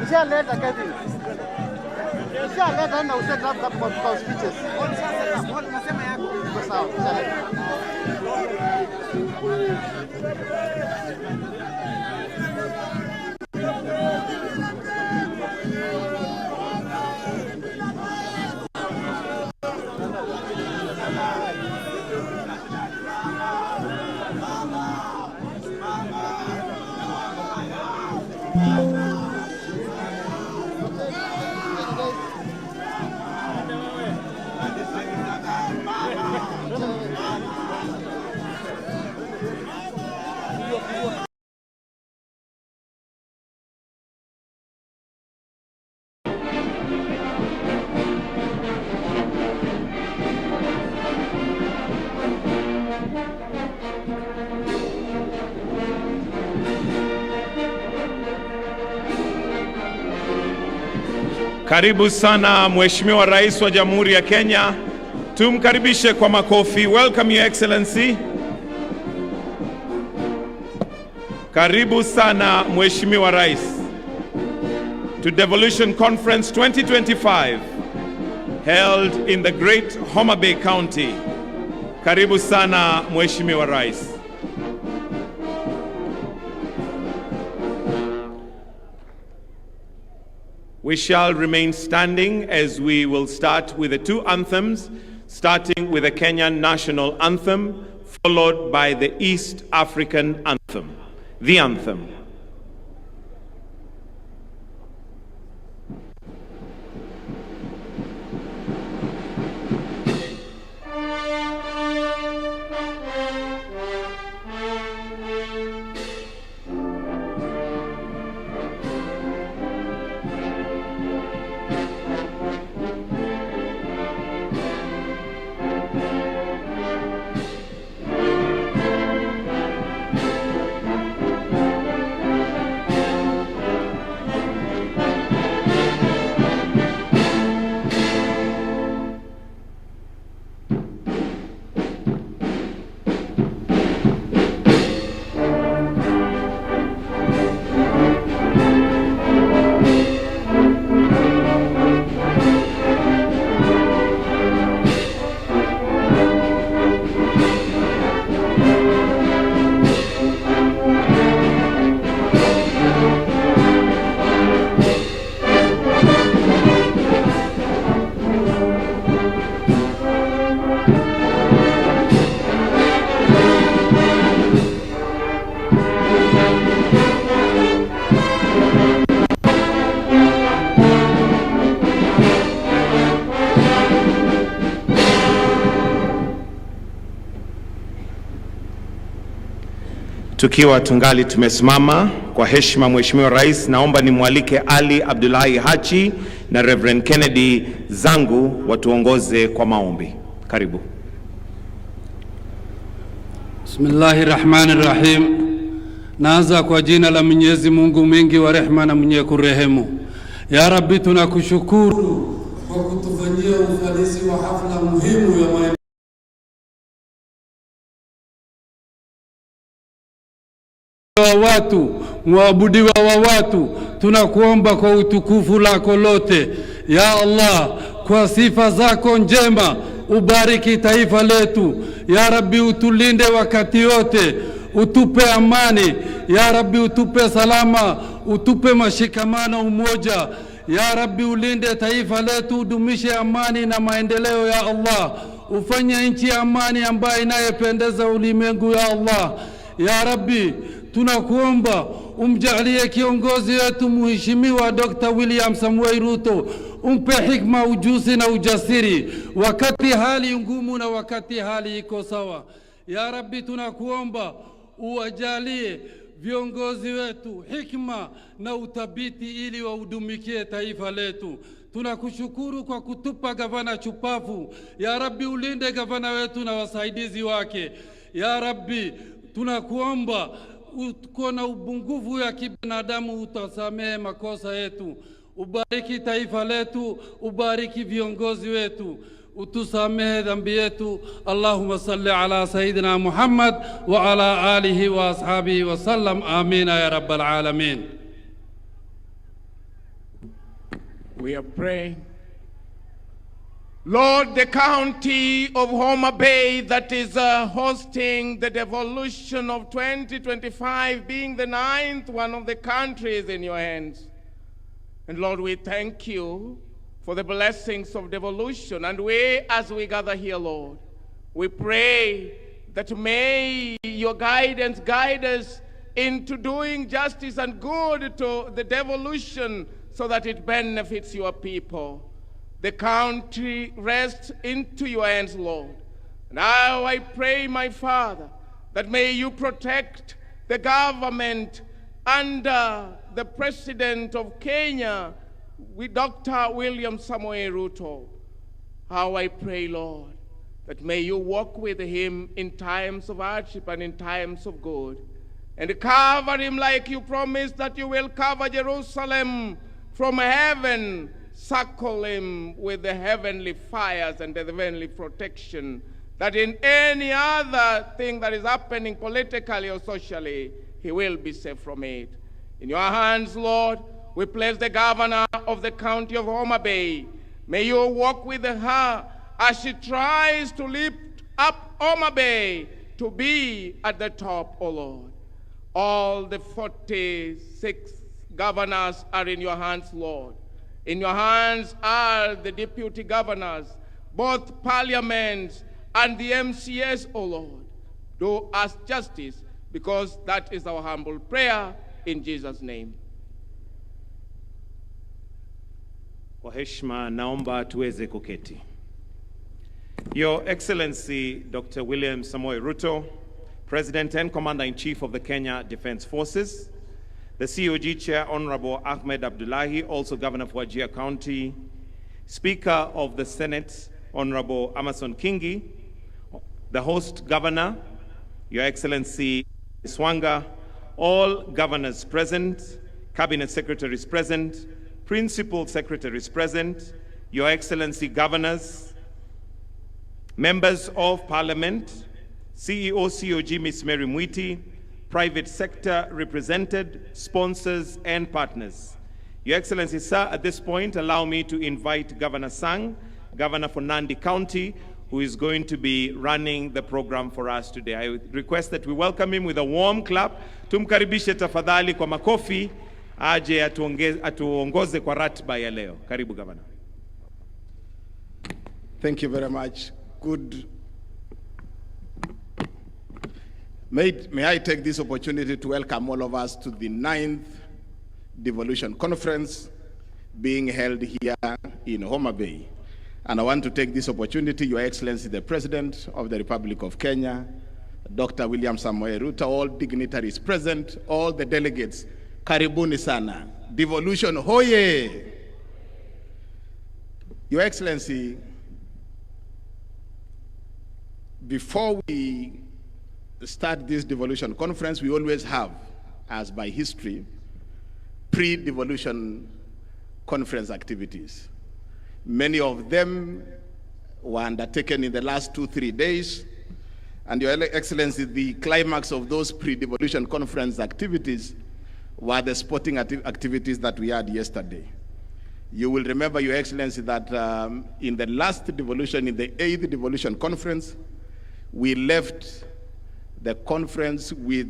Ushaleta Kevin. Ushaleta na ushaleta kwa speeches. Unasema yako. Sawa, ushaleta. Karibu sana Mheshimiwa Rais wa Jamhuri ya Kenya. Tumkaribishe kwa makofi. Welcome Your Excellency. Karibu sana Mheshimiwa Rais to Devolution Conference 2025 held in the great Homa Bay County. Karibu sana Mheshimiwa Rais. We shall remain standing as we will start with the two anthems, starting with the Kenyan national anthem, followed by the East African anthem. The anthem. Tukiwa tungali tumesimama kwa heshima, Mheshimiwa Rais, naomba nimwalike Ali Abdullahi Hachi na Reverend Kennedy Zangu watuongoze kwa maombi. Karibu. Bismillahirrahmanirrahim. Naanza kwa jina la Mwenyezi Mungu mwingi wa rehema na mwenye kurehemu. Ya Rabbi, tunakushukuru kwa kutufanyia ufanisi wa hafla muhimu ya watu, mwabudiwa wa watu. Tunakuomba kwa utukufu lako lote, ya Allah, kwa sifa zako njema, ubariki taifa letu. Ya Rabbi, utulinde wakati wote, utupe amani. Ya Rabbi, utupe salama, utupe mashikamano, umoja. Ya Rabbi, ulinde taifa letu, udumishe amani na maendeleo. Ya Allah, ufanye nchi amani ambayo inayependeza ulimwengu. Ya Allah, ya Rabbi, tunakuomba umjalie kiongozi wetu Mheshimiwa Dr. William Samoei Ruto, umpe hikma, ujuzi na ujasiri wakati hali ngumu na wakati hali iko sawa. Ya Rabbi, tunakuomba uwajalie viongozi wetu hikma na utabiti ili waudumikie taifa letu. Tunakushukuru kwa kutupa gavana chupafu. Ya Rabbi, ulinde gavana wetu na wasaidizi wake. Ya Rabbi, tunakuomba uko na ubungufu ya kibinadamu, utasamehe makosa yetu. Ubariki taifa letu, ubariki viongozi wetu, utusamehe dhambi yetu. Allahumma salli ala Sayyidina Muhammad wa ala alihi wa ashabihi wa sallam. Amina ya Rabbal Alamin. We are praying. Lord, the county of Homa Bay that is hosting the Devolution of 2025, being the 9th one of the countries, in your hands. And Lord, we thank you for the blessings of devolution. And we, as we gather here, Lord, we pray that may your guidance guide us into doing justice and good to the devolution so that it benefits your people. The country rests into your hands, Lord. Now I pray, my Father, that may you protect the government under the President of Kenya, with Dr. William Samoei Ruto. How I pray, Lord, that may you walk with him in times of hardship and in times of good, and cover him like you promised that you will cover Jerusalem from heaven. Circle him with the heavenly fires and the heavenly protection, that in any other thing that is happening politically or socially, he will be safe from it. In your hands, Lord, we place the governor of the county of Homa Bay. May you walk with her as she tries to lift up Homa Bay to be at the top, O Lord. All the 46 governors are in your hands, Lord. In your hands are the deputy governors, both parliaments and the MCS, O Lord. Do us justice, because that is our humble prayer in Jesus' name. Kwa heshima naomba tuweze kuketi. Your Excellency Dr. William Samoei Ruto, President and Commander-in-Chief of the Kenya Defense Forces, the COG Chair, Honorable Ahmed Abdullahi, also Governor of Wajir County, Speaker of the Senate, Honorable Amason Kingi, the host governor, Your Excellency Swanga, all governors present, cabinet secretaries present, principal secretaries present, Your Excellency governors, members of parliament, CEO COG Ms. Mary Mwiti, private sector represented, sponsors and partners. Your Excellency, sir, at this point, allow me to invite Governor Sang, Governor for Nandi County, who is going to be running the program for us today. I request that we welcome him with a warm clap. Tumkaribishe tafadhali kwa makofi, aje atuongoze kwa ratiba ya leo. Karibu, Governor. Thank you very much. May I take this opportunity to welcome all of us to the 9th Devolution Conference being held here in Homa Bay. And I want to take this opportunity, Your Excellency, the President of the Republic of Kenya, Dr. William Samoei Ruto, all dignitaries present, all the delegates, karibuni sana. Devolution, hoye! Your Excellency, before we start this devolution conference, we always have, as by history, pre-devolution conference activities. Many of them were undertaken in the last 2-3 days. And Your Excellency, the climax of those pre-devolution conference activities were the sporting activities that we had yesterday. You will remember, Your Excellency, that in the last devolution, in the 8th devolution conference, we left the conference with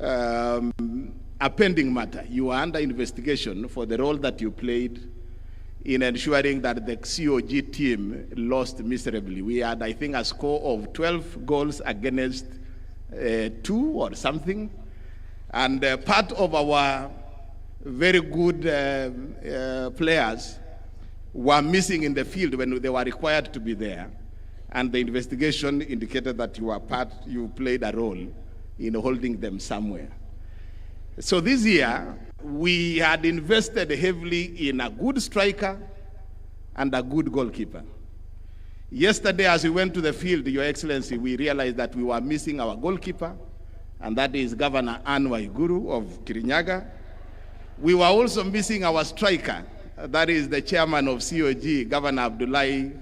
a pending matter. You are under investigation for the role that you played in ensuring that the COG team lost miserably. We had, I think, a score of 12 goals against 2 or something. And part of our very good players were missing in the field when they were required to be there. And the investigation indicated that you played a role in holding them somewhere. So this year, we had invested heavily in a good striker and a good goalkeeper. Yesterday, as we went to the field, Your Excellency, we realized that we were missing our goalkeeper, and that is Governor Anne Waiguru of Kirinyaga. We were also missing our striker, that is the chairman of COG, Governor Abdullahi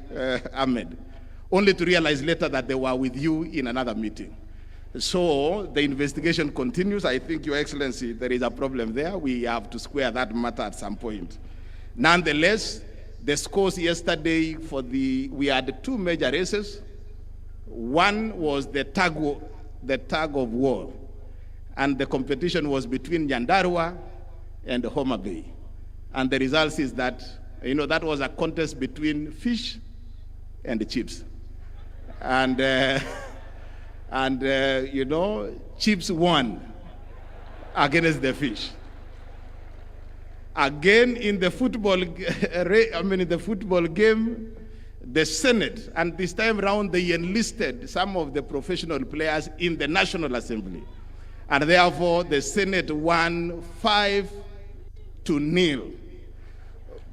Ahmed, only to realize later that they were with you in another meeting. So the investigation continues. I think, Your Excellency, there is a problem there. We have to square that matter at some point. Nonetheless, the scores yesterday we had 2 major races. One was the tug of war, and the competition was between Nyandarua and Homa Bay. And the results is that, that was a contest between fish and chips. And chips won against the fish. Again, in the football game, the Senate, and this time around they enlisted some of the professional players in the National Assembly. And therefore, the Senate won 5-0.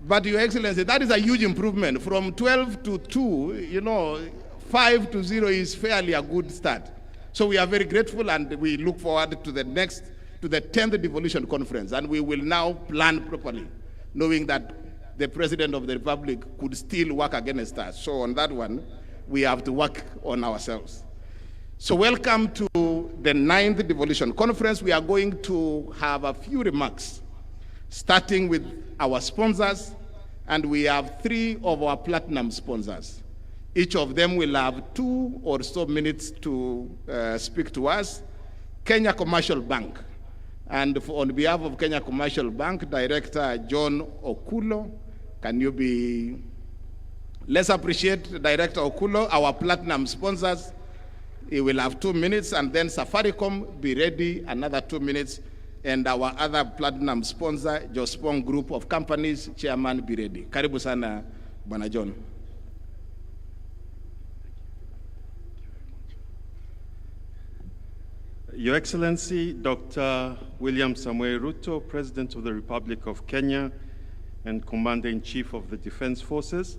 But, Your Excellency, that is a huge improvement. From 12-2, 5-0 is fairly a good start. So we are very grateful, and we look forward to the 10th devolution conference. And we will now plan properly, knowing that the President of the Republic could still work against us. So on that one, we have to work on ourselves. So welcome to the 9th devolution conference. We are going to have a few remarks, starting with our sponsors, and we have 3 of our platinum sponsors. Each of them will have 2 or so minutes to speak to us. Kenya Commercial Bank. And on behalf of Kenya Commercial Bank, Director John Okulo, can you be... Let's appreciate Director Okulo, our platinum sponsors. He will have 2 minutes, and then Safaricom, be ready, another 2 minutes. And our other platinum sponsor, Jospong Group of Companies, Chairman, be ready. Karibu sana, Bwana John. Your Excellency, Dr. William Samoei Ruto, President of the Republic of Kenya and Commander-in-Chief of the Defense Forces,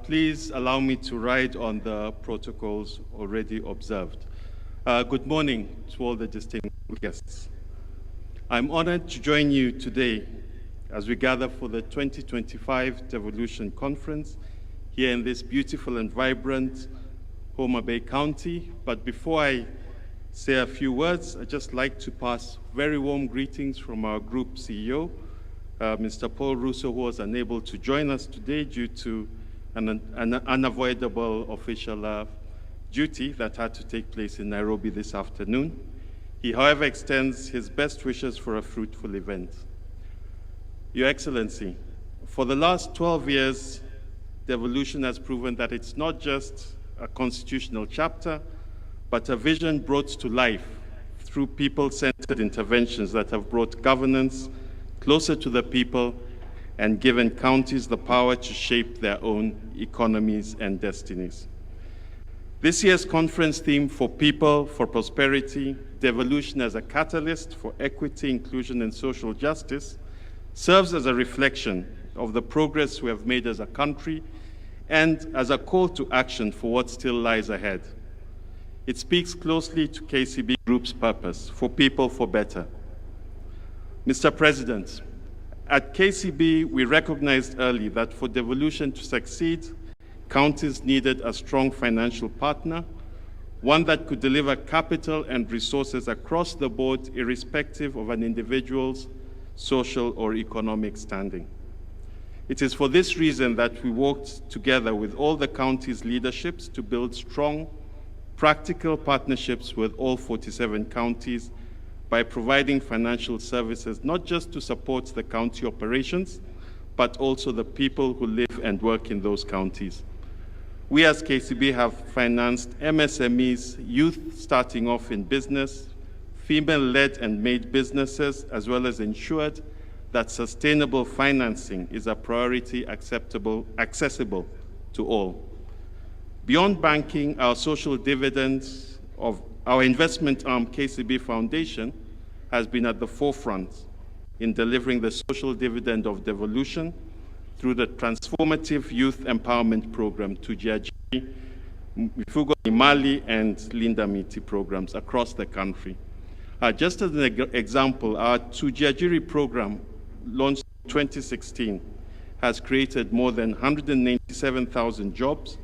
please allow me to ride on the protocols already observed. Good morning to all the distinguished guests. I'm honored to join you today as we gather for the 2025 Devolution Conference here in this beautiful and vibrant Homa Bay County. But before I say a few words, I'd just like to pass very warm greetings from our group CEO, Mr. Paul Russo, who was unable to join us today due to an unavoidable official duty that had to take place in Nairobi this afternoon. He, however, extends his best wishes for a fruitful event. Your Excellency, for the last 12 years, Devolution has proven that it's not just a constitutional chapter, but a vision brought to life through people-centered interventions that have brought governance closer to the people and given counties the power to shape their own economies and destinies. This year's conference theme, For People, for Prosperity, Devolution as a Catalyst for Equity, Inclusion and Social Justice, serves as a reflection of the progress we have made as a country and as a call to action for what still lies ahead. It speaks closely to KCB Group's purpose, for people, for better. Mr. President, at KCB, we recognized early that for devolution to succeed, counties needed a strong financial partner, one that could deliver capital and resources across the board, irrespective of an individual's social or economic standing. It is for this reason that we worked together with all the counties' leaderships to build strong, practical partnerships with all 47 counties by providing financial services not just to support the county operations, but also the people who live and work in those counties. We as KCB have financed MSMEs, youth starting off in business, female-led and made businesses, as well as ensured that sustainable financing is a priority accessible to all. Beyond banking, our social dividends of our investment arm, KCB Foundation, has been at the forefront in delivering the social dividend of devolution through the transformative youth empowerment program, Tujiajiri, Mifugo Imali, and Linda Miti programs across the country. Just as an example, our Tujiajiri program, launched in 2016, has created more than 197,000 jobs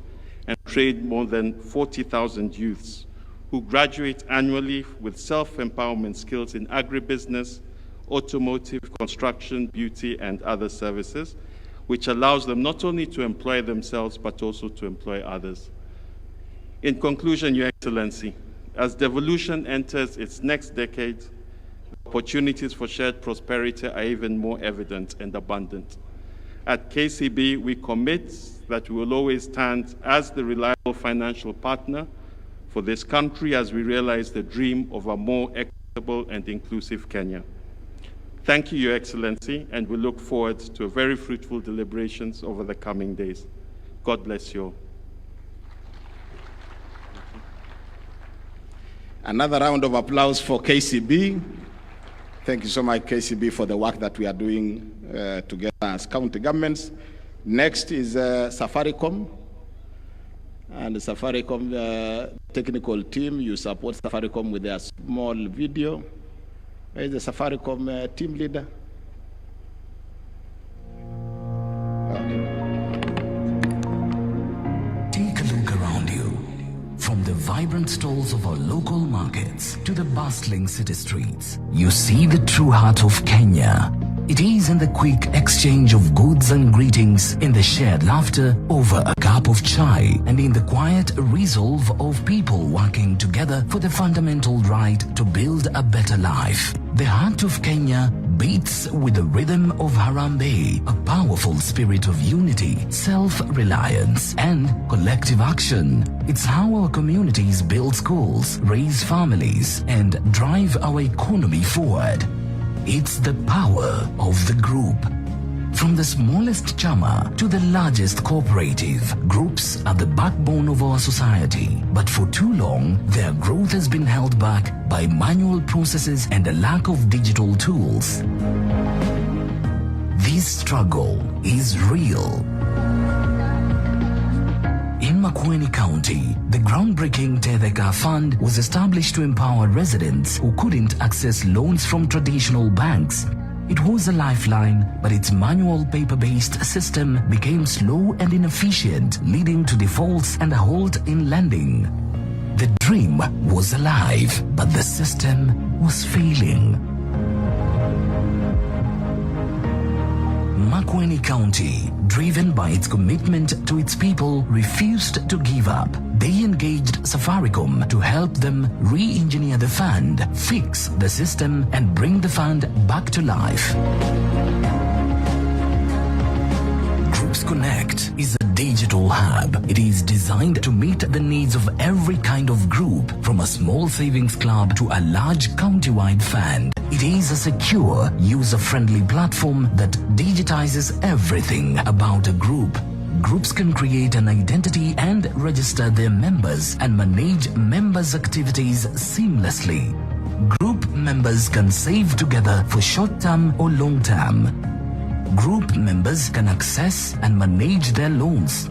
and trained more than 40,000 youths who graduate annually with self-empowerment skills in agribusiness, automotive, construction, beauty, and other services, which allows them not only to employ themselves, but also to employ others. In conclusion, Your Excellency, as devolution enters its next decade, opportunities for shared prosperity are even more evident and abundant. At KCB, we commit that we will always stand as the reliable financial partner for this country as we realize the dream of a more equitable and inclusive Kenya. Thank you, Your Excellency, and we look forward to very fruitful deliberations over the coming days. God bless you all. Another round of applause for KCB. Thank you so much, KCB, for the work that we are doing together as county governments. Next is Safaricom. And the Safaricom technical team, you support Safaricom with a small video. Where is the Safaricom team leader? Take a look around you. From the vibrant stalls of our local markets to the bustling city streets, you see the true heart of Kenya. It is in the quick exchange of goods and greetings, in the shared laughter over a cup of chai, and in the quiet resolve of people working together for the fundamental right to build a better life. The heart of Kenya beats with the rhythm of Harambee, a powerful spirit of unity, self-reliance, and collective action. It's how our communities build schools, raise families, and drive our economy forward. It's the power of the group. From the smallest chama to the largest cooperative, groups are the backbone of our society. But for too long, their growth has been held back by manual processes and a lack of digital tools. This struggle is real. In Makueni County, the groundbreaking Tetheka Fund was established to empower residents who couldn't access loans from traditional banks. It was a lifeline, but its manual paper-based system became slow and inefficient, leading to defaults and a halt in lending. The dream was alive, but the system was failing. Makueni County, driven by its commitment to its people, refused to give up. They engaged Safaricom to help them re-engineer the fund, fix the system, and bring the fund back to life. Groups Connect is a digital hub. It is designed to meet the needs of every kind of group, from a small savings club to a large county-wide fund. It is a secure, user-friendly platform that digitizes everything about a group. groups can create an identity and register their members and manage members' activities seamlessly. Group members can save together for short-term or long-term. Group members can access and manage their loans.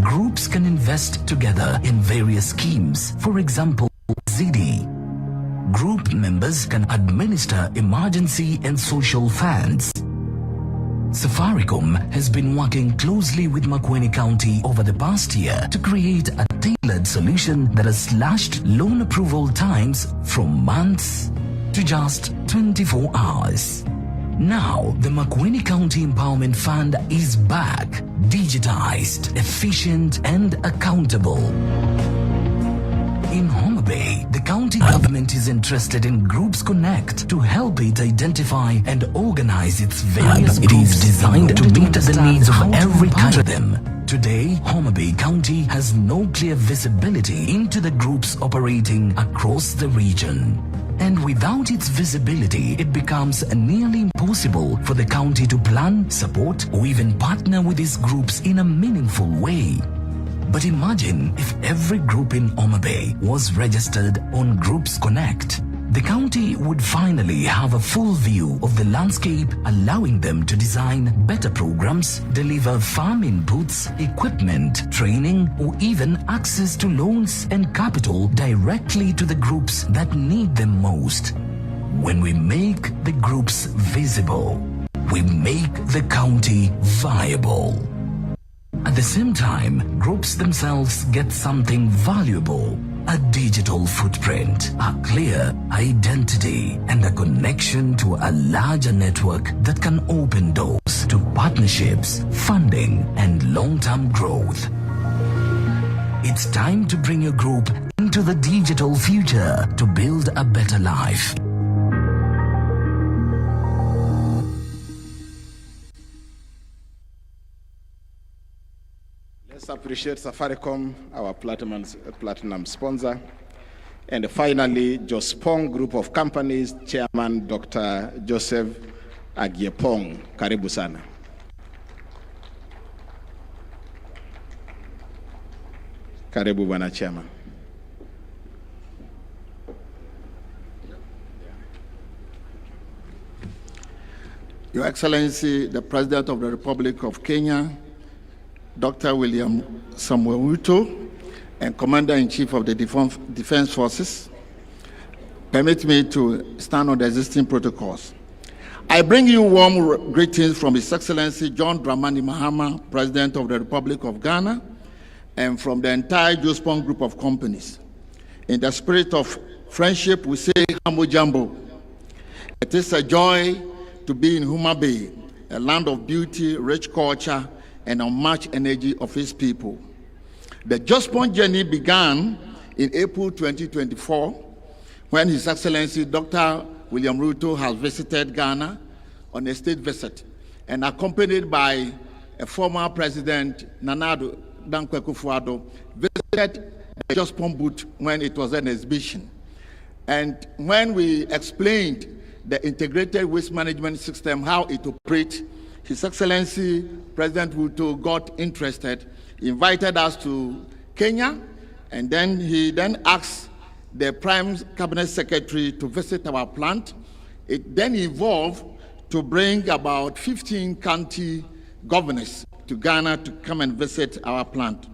Groups can invest together in various schemes, for example, ZD. Group members can administer emergency and social funds. Safaricom has been working closely with Makueni County over the past year to create a tailored solution that has slashed loan approval times from months to just 24 hours. Now, the Makueni County Empowerment Fund is back, digitized, efficient, and accountable. In Homa Bay, the county government is interested in Groups Connect to help it identify and organize its various groups. It is designed to meet the needs of every country. Today, Homa Bay County has no clear visibility into the groups operating across the region. And without its visibility, it becomes nearly impossible for the county to plan, support, or even partner with these groups in a meaningful way. But imagine if every group in Homa Bay was registered on Groups Connect. The county would finally have a full view of the landscape, allowing them to design better programs, deliver farm inputs, equipment, training, or even access to loans and capital directly to the groups that need them most. When we make the groups visible, we make the county viable. At the same time, groups themselves get something valuable: a digital footprint, a clear identity, and a connection to a larger network that can open doors to partnerships, funding, and long-term growth. It's time to bring your group into the digital future to build a better life. Let's appreciate Safaricom, our platinum sponsor. And finally, Jospong Group of Companies, Chairman Dr. Joseph Agiepong. Karibu sana. Karibu Bwana Chairman. Your Excellency, the President of the Republic of Kenya, Dr. William Samuel Ruto, and Commander-in-Chief of the Defense Forces, permit me to stand on the existing protocols. I bring you warm greetings from His Excellency John Dramani Mahama, President of the Republic of Ghana, and from the entire Jospong Group of Companies. In the spirit of friendship, we say Hambo Jambo. It is a joy to be in Homa Bay, a land of beauty, rich culture, and unmatched energy of its people. The Jospong journey began in April 2024 when His Excellency Dr. William Ruto has visited Ghana on a state visit and accompanied by a former President Nana Dankwa Akufo-Addo visited the Jospong booth when it was an exhibition. And when we explained the integrated waste management system, how it operates, His Excellency President Ruto got interested, invited us to Kenya, and then he asked the Prime Cabinet Secretary to visit our plant. It then evolved to bring about 15 county governors to Ghana to come and visit our plant.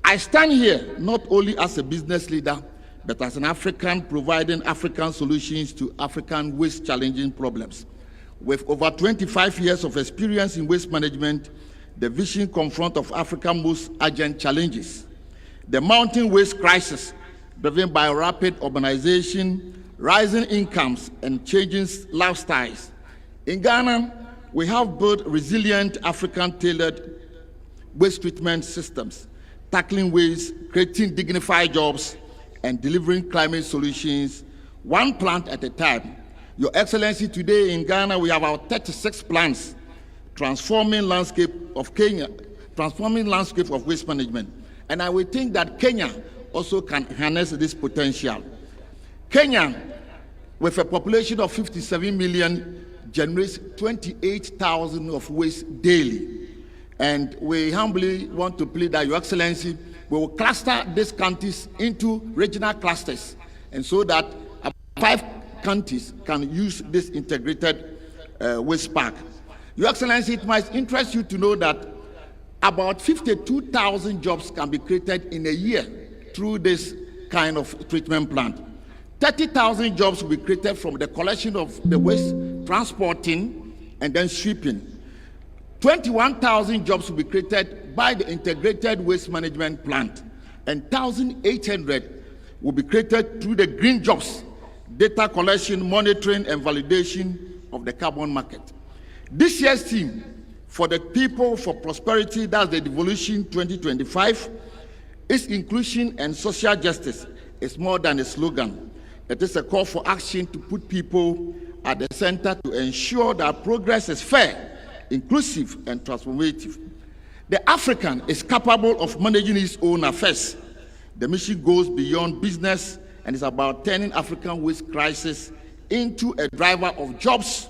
I stand here not only as a business leader, but as an African providing African solutions to African waste challenging problems. With over 25 years of experience in waste management, the vision confront of Africa's most urgent challenges. The mounting waste crisis driven by rapid urbanization, rising incomes, and changing lifestyles. In Ghana, we have built resilient African tailored waste treatment systems, tackling waste, creating dignified jobs, and delivering climate solutions one plant at a time. Your Excellency, today in Ghana, we have our 36 plants transforming landscape of Kenya, transforming landscape of waste management. And I would think that Kenya also can harness this potential. Kenya, with a population of 57 million, generates 28,000 of waste daily. And we humbly want to plead that, Your Excellency, we will cluster these counties into regional clusters, and so that 5 counties can use this integrated waste park. Your Excellency, it might interest you to know that about 52,000 jobs can be created in a year through this kind of treatment plant. 30,000 jobs will be created from the collection of the waste, transporting, and then sweeping. 21,000 jobs will be created by the integrated waste management plant, and 1,800 will be created through the green jobs, data collection, monitoring, and validation of the carbon market. This year's theme for the People for Prosperity, that's the Devolution 2025, is inclusion and social justice. It's more than a slogan. It is a call for action to put people at the center to ensure that progress is fair, inclusive, and transformative. The African is capable of managing his own affairs. The mission goes beyond business and is about turning African waste crisis into a driver of jobs,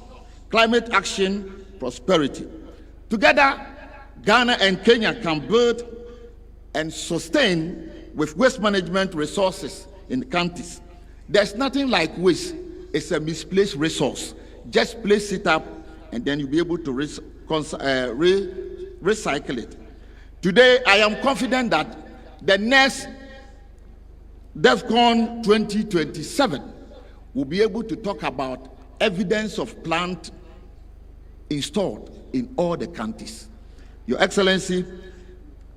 climate action, prosperity. Together, Ghana and Kenya can build and sustain with waste management resources in the countries. There's nothing like waste. It's a misplaced resource. Just place it up and then you'll be able to recycle it. Today, I am confident that the next DEFCON 2027 will be able to talk about evidence of plant installed in all the countries. Your Excellency,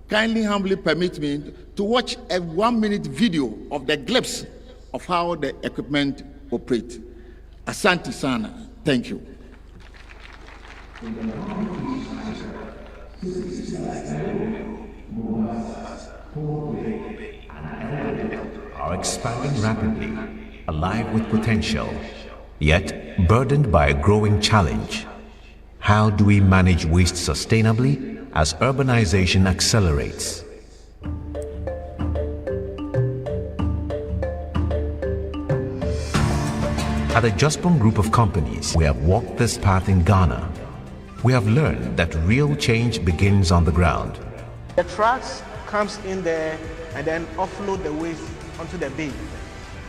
kindly humbly permit me to watch a 1-minute video of the glimpse of how the equipment operates. Asante sana. Thank you. Are expanding rapidly, alive with potential, yet burdened by a growing challenge. How do we manage waste sustainably as urbanization accelerates? At the Jospong Group of Companies, we have walked this path in Ghana. We have learned that real change begins on the ground. The trucks comes in there and then offload the waste onto the bin.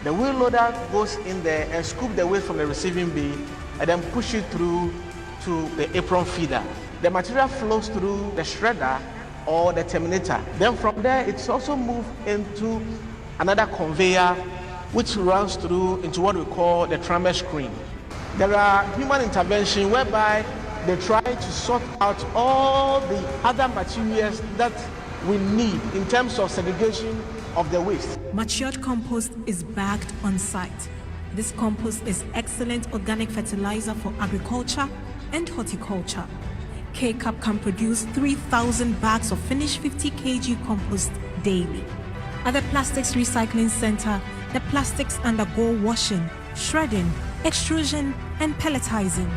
The wheel loader goes in there and scoop the waste from the receiving bin and then push it through to the apron feeder. The material flows through the shredder or the terminator. Then from there, it's also moved into another conveyor which runs through into what we call the trammer screen. There are human intervention whereby they try to sort out all the other materials that we need in terms of segregation of the waste. Matured compost is bagged on site. This compost is excellent organic fertilizer for agriculture and horticulture. K-Cup can produce 3,000 bags of finished 50 kg compost daily. At the Plastics Recycling Center, the plastics undergo washing, shredding, extrusion, and pelletizing.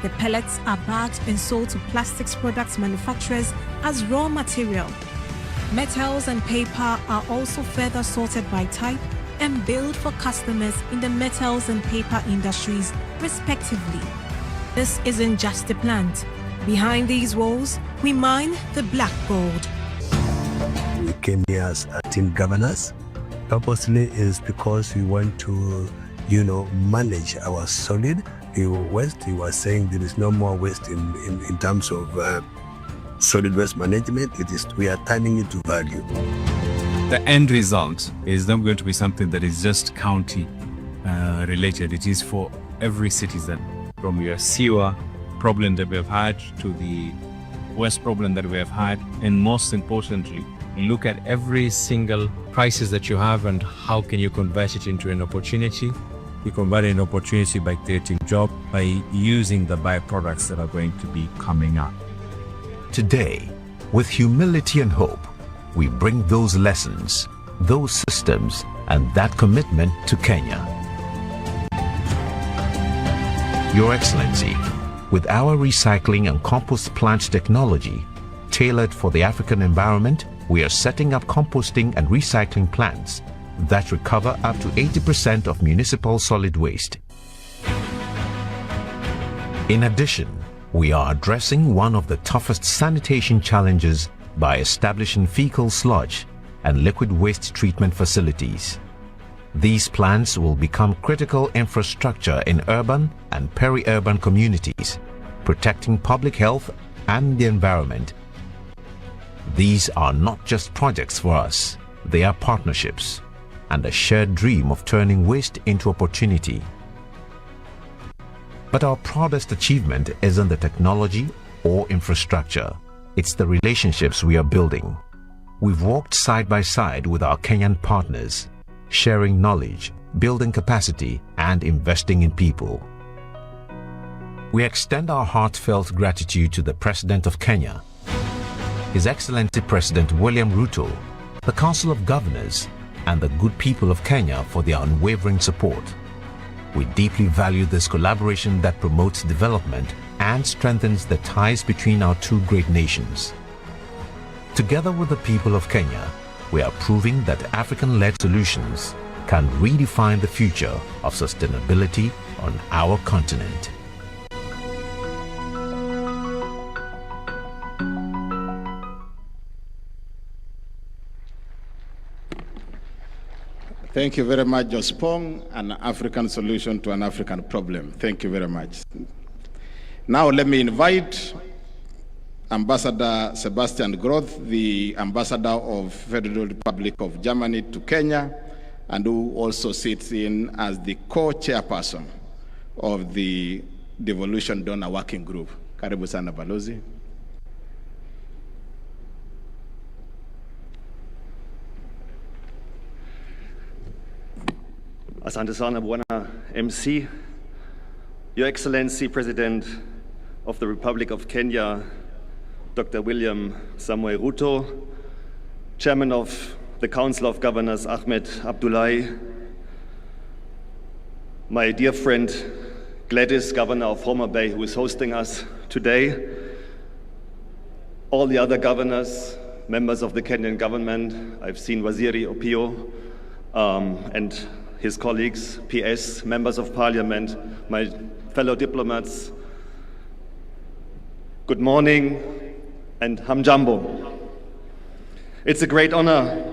The pellets are bagged and sold to plastics products manufacturers as raw material. Metals and paper are also further sorted by type and billed for customers in the metals and paper industries, respectively. This isn't just a plant. Behind these walls, we mine the black gold. We came here as team governors. Purposely is because we want to, manage our solid waste. He was saying there is no more waste in terms of solid waste management. We are turning it to value. The end result is not going to be something that is just county related. It is for every citizen, from your sewer problem that we have had to the waste problem that we have had, and most importantly, look at every single crisis that you have and how can you convert it into an opportunity. You convert an opportunity by creating jobs, by using the byproducts that are going to be coming up. Today, with humility and hope, we bring those lessons, those systems, and that commitment to Kenya. Your Excellency, with our recycling and compost plant technology, tailored for the African environment, we are setting up composting and recycling plants that recover up to 80% of municipal solid waste. In addition, we are addressing one of the toughest sanitation challenges by establishing fecal sludge and liquid waste treatment facilities. These plants will become critical infrastructure in urban and peri-urban communities, protecting public health and the environment. These are not just projects for us, they are partnerships and a shared dream of turning waste into opportunity. But our proudest achievement isn't the technology or infrastructure, it's the relationships we are building. We've walked side by side with our Kenyan partners, sharing knowledge, building capacity, and investing in people. We extend our heartfelt gratitude to the President of Kenya, His Excellency President William Ruto, the Council of Governors, and the good people of Kenya for their unwavering support. We deeply value this collaboration that promotes development and strengthens the ties between our two great nations. Together with the people of Kenya, we are proving that African-led solutions can redefine the future of sustainability on our continent. Thank you very much, Jospong, an African solution to an African problem. Thank you very much. Now let me invite Ambassador Sebastian Groth, the Ambassador of Federal Republic of Germany to Kenya, and who also sits in as the co-chairperson of the Devolution Donor Working Group. Karibu sana Balozi. Asante sana Bwana MC, Your Excellency President of the Republic of Kenya, Dr. William Samoei Ruto, Chairman of the Council of Governors Ahmed Abdullahi, my dear friend Gladys, Governor of Homa Bay, who is hosting us today, all the other governors, members of the Kenyan government, I've seen Waziri Opio, and his colleagues, PS, members of parliament, my fellow diplomats, good morning and hamjambo. It's a great honor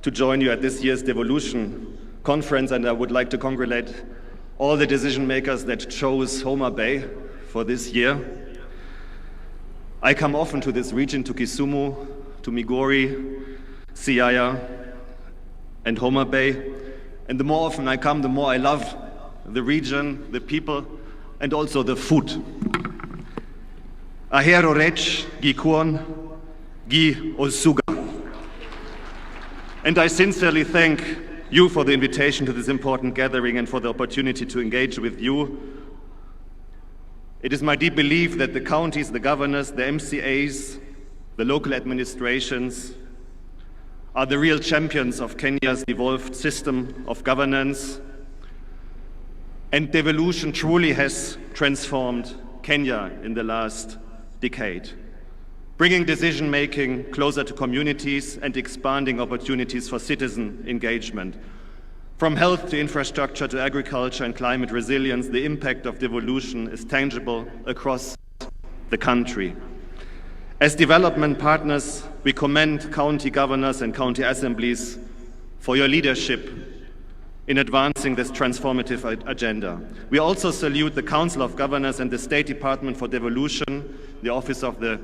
to join you at this year's Devolution conference, and I would like to congratulate all the decision makers that chose Homa Bay for this year. I come often to this region, to Kisumu, to Migori, Siaya, and Homa Bay. And the more often I come, the more I love the region, the people, and also the food. Ahero rech, gi kuon, gi osuga. And I sincerely thank you for the invitation to this important gathering and for the opportunity to engage with you. It is my deep belief that the counties, the governors, the MCAs, the local administrations, are the real champions of Kenya's evolved system of governance, and devolution truly has transformed Kenya in the last decade, bringing decision-making closer to communities and expanding opportunities for citizen engagement. From health to infrastructure to agriculture and climate resilience, the impact of devolution is tangible across the country. As development partners, we commend county governors and county assemblies for your leadership in advancing this transformative agenda. We also salute the Council of Governors and the State Department for Devolution, the Office of the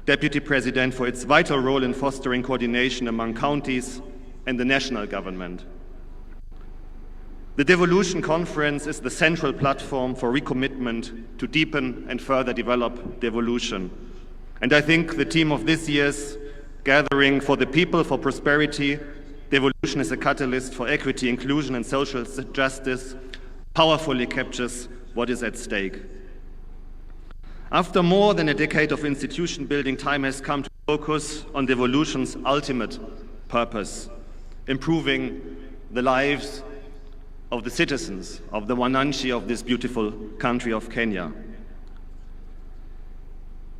Deputy President, for its vital role in fostering coordination among counties and the national government. The Devolution Conference is the central platform for recommitment to deepen and further develop devolution. And I think the theme of this year's gathering, For the People, for Prosperity, Devolution is a catalyst for equity, inclusion, and social justice, powerfully captures what is at stake. After more than a decade of institution building, time has come to focus on devolution's ultimate purpose, improving the lives of the citizens of the Wananchi of this beautiful country of Kenya.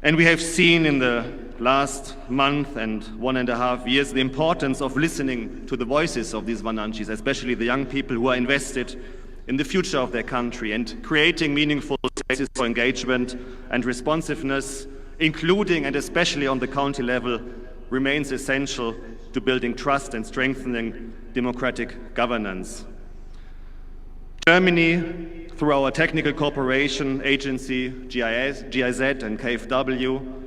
And we have seen in the last month and 1.5 years the importance of listening to the voices of these Wananchis, especially the young people who are invested in the future of their country, and creating meaningful basis for engagement and responsiveness, including and especially on the county level, remains essential to building trust and strengthening democratic governance. Germany, through our technical cooperation agency, GIZ and KfW,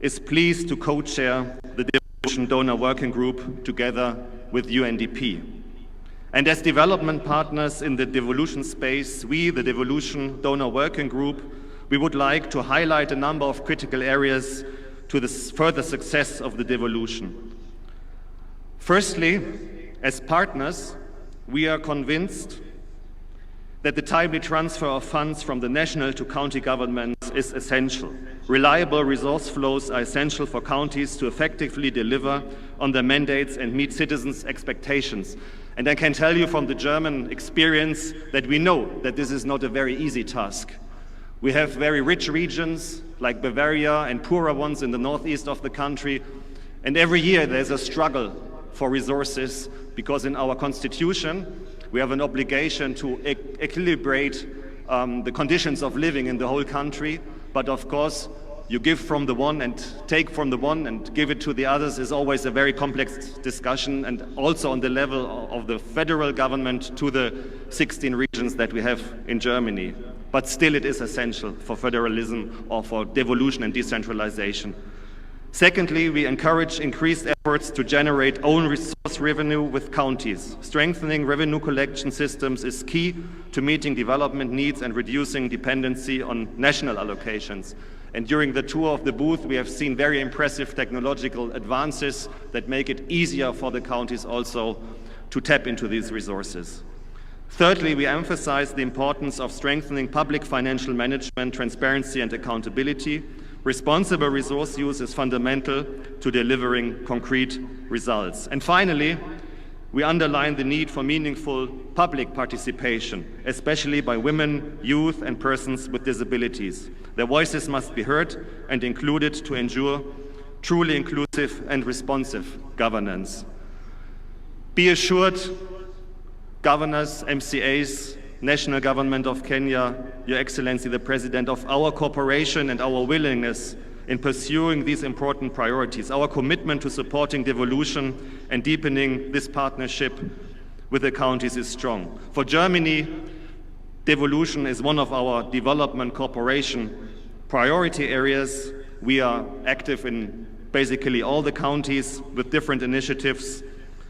is pleased to co-chair the Devolution Donor Working Group together with UNDP. And as development partners in the devolution space, we, the Devolution Donor Working Group, we would like to highlight a number of critical areas to the further success of the devolution. Firstly, as partners, we are convinced that the timely transfer of funds from the national to county governments is essential. Reliable resource flows are essential for counties to effectively deliver on their mandates and meet citizens' expectations. And I can tell you from the German experience that we know that this is not a very easy task. We have very rich regions like Bavaria and poorer ones in the northeast of the country. And every year there's a struggle for resources because in our constitution, we have an obligation to equilibrate the conditions of living in the whole country. But of course, you give from the one and take from the one and give it to the others is always a very complex discussion, and also on the level of the federal government to the 16 regions that we have in Germany. But still it is essential for federalism or for devolution and decentralization. Secondly, we encourage increased efforts to generate own resource revenue with counties. Strengthening revenue collection systems is key to meeting development needs and reducing dependency on national allocations. And during the tour of the booth, we have seen very impressive technological advances that make it easier for the counties also to tap into these resources. Thirdly, we emphasize the importance of strengthening public financial management, transparency and accountability. Responsible resource use is fundamental to delivering concrete results. And finally, we underline the need for meaningful public participation, especially by women, youth, and persons with disabilities. Their voices must be heard and included to ensure truly inclusive and responsive governance. Be assured, governors, MCAs, National Government of Kenya, Your Excellency the President, of our cooperation and our willingness in pursuing these important priorities. Our commitment to supporting devolution and deepening this partnership with the counties is strong. For Germany, devolution is one of our development cooperation priority areas. We are active in basically all the counties with different initiatives.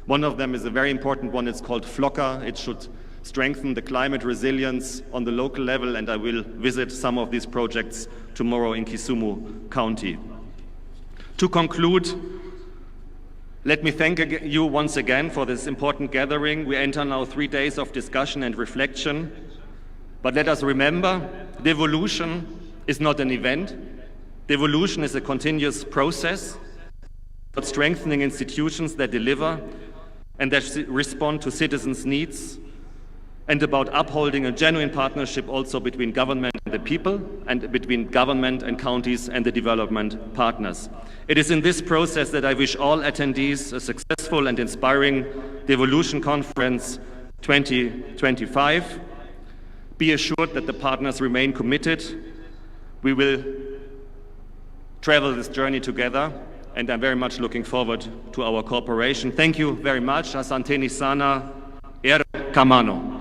One of them is a very important one. It's called FLOCA. It should strengthen the climate resilience on the local level, and I will visit some of these projects tomorrow in Kisumu County. To conclude, let me thank you once again for this important gathering. We enter now 3 days of discussion and reflection, but let us remember, devolution is not an event. Devolution is a continuous process about strengthening institutions that deliver and that respond to citizens' needs, and about upholding a genuine partnership also between government and the people, and between government and counties and the development partners. It is in this process that I wish all attendees a successful and inspiring Devolution Conference 2025. Be assured that the partners remain committed. We will travel this journey together, and I'm very much looking forward to our cooperation. Thank you very much. Asanteni sana. Kamano.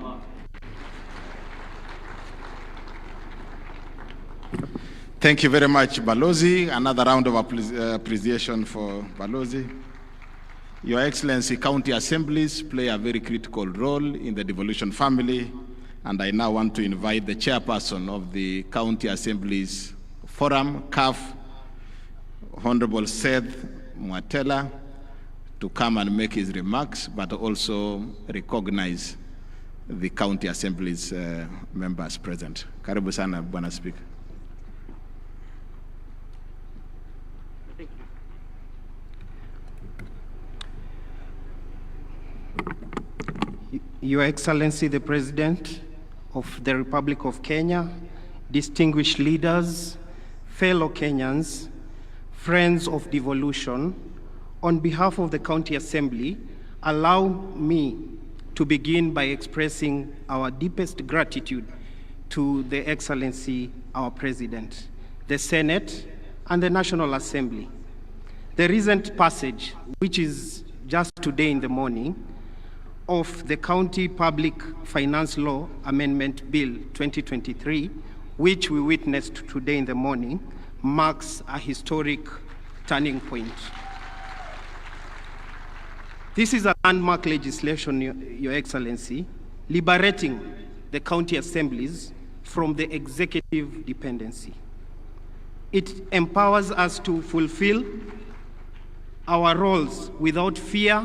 Thank you very much, Balozi. Another round of appreciation for Balozi. Your Excellency, county assemblies play a very critical role in the devolution family, and I now want to invite the chairperson of the County Assemblies Forum, CAF, Honorable Seth Mwatela, to come and make his remarks, but also recognize the county assemblies members present. Karibu sana, Bwana Speaker. Your Excellency, the President of the Republic of Kenya, distinguished leaders, fellow Kenyans, friends of devolution, on behalf of the County Assembly, allow me to begin by expressing our deepest gratitude to the Excellency, our President, the Senate, and the National Assembly. The recent passage, which is just today in the morning, of the County Public Finance Law Amendment Bill 2023, which we witnessed today in the morning, marks a historic turning point. This is a landmark legislation, Your Excellency, liberating the county assemblies from the executive dependency. It empowers us to fulfill our roles without fear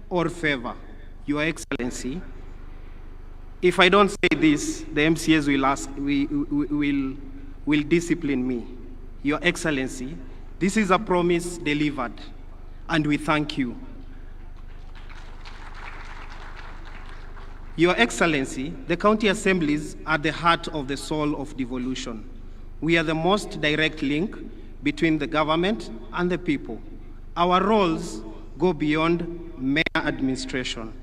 or favor. Your Excellency, if I don't say this, the MCAs will discipline me. Your Excellency, this is a promise delivered, and we thank you. Your Excellency, the county assemblies are the heart of the soul of devolution. We are the most direct link between the government and the people. Our roles go beyond mere administration.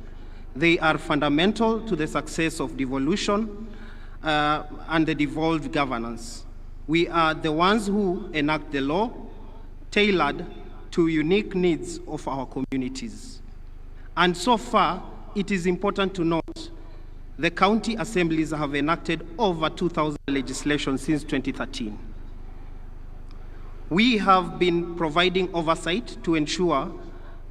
They are fundamental to the success of devolution and the devolved governance. We are the ones who enact the law tailored to unique needs of our communities. And so far, it is important to note the county assemblies have enacted over 2,000 legislation since 2013. We have been providing oversight to ensure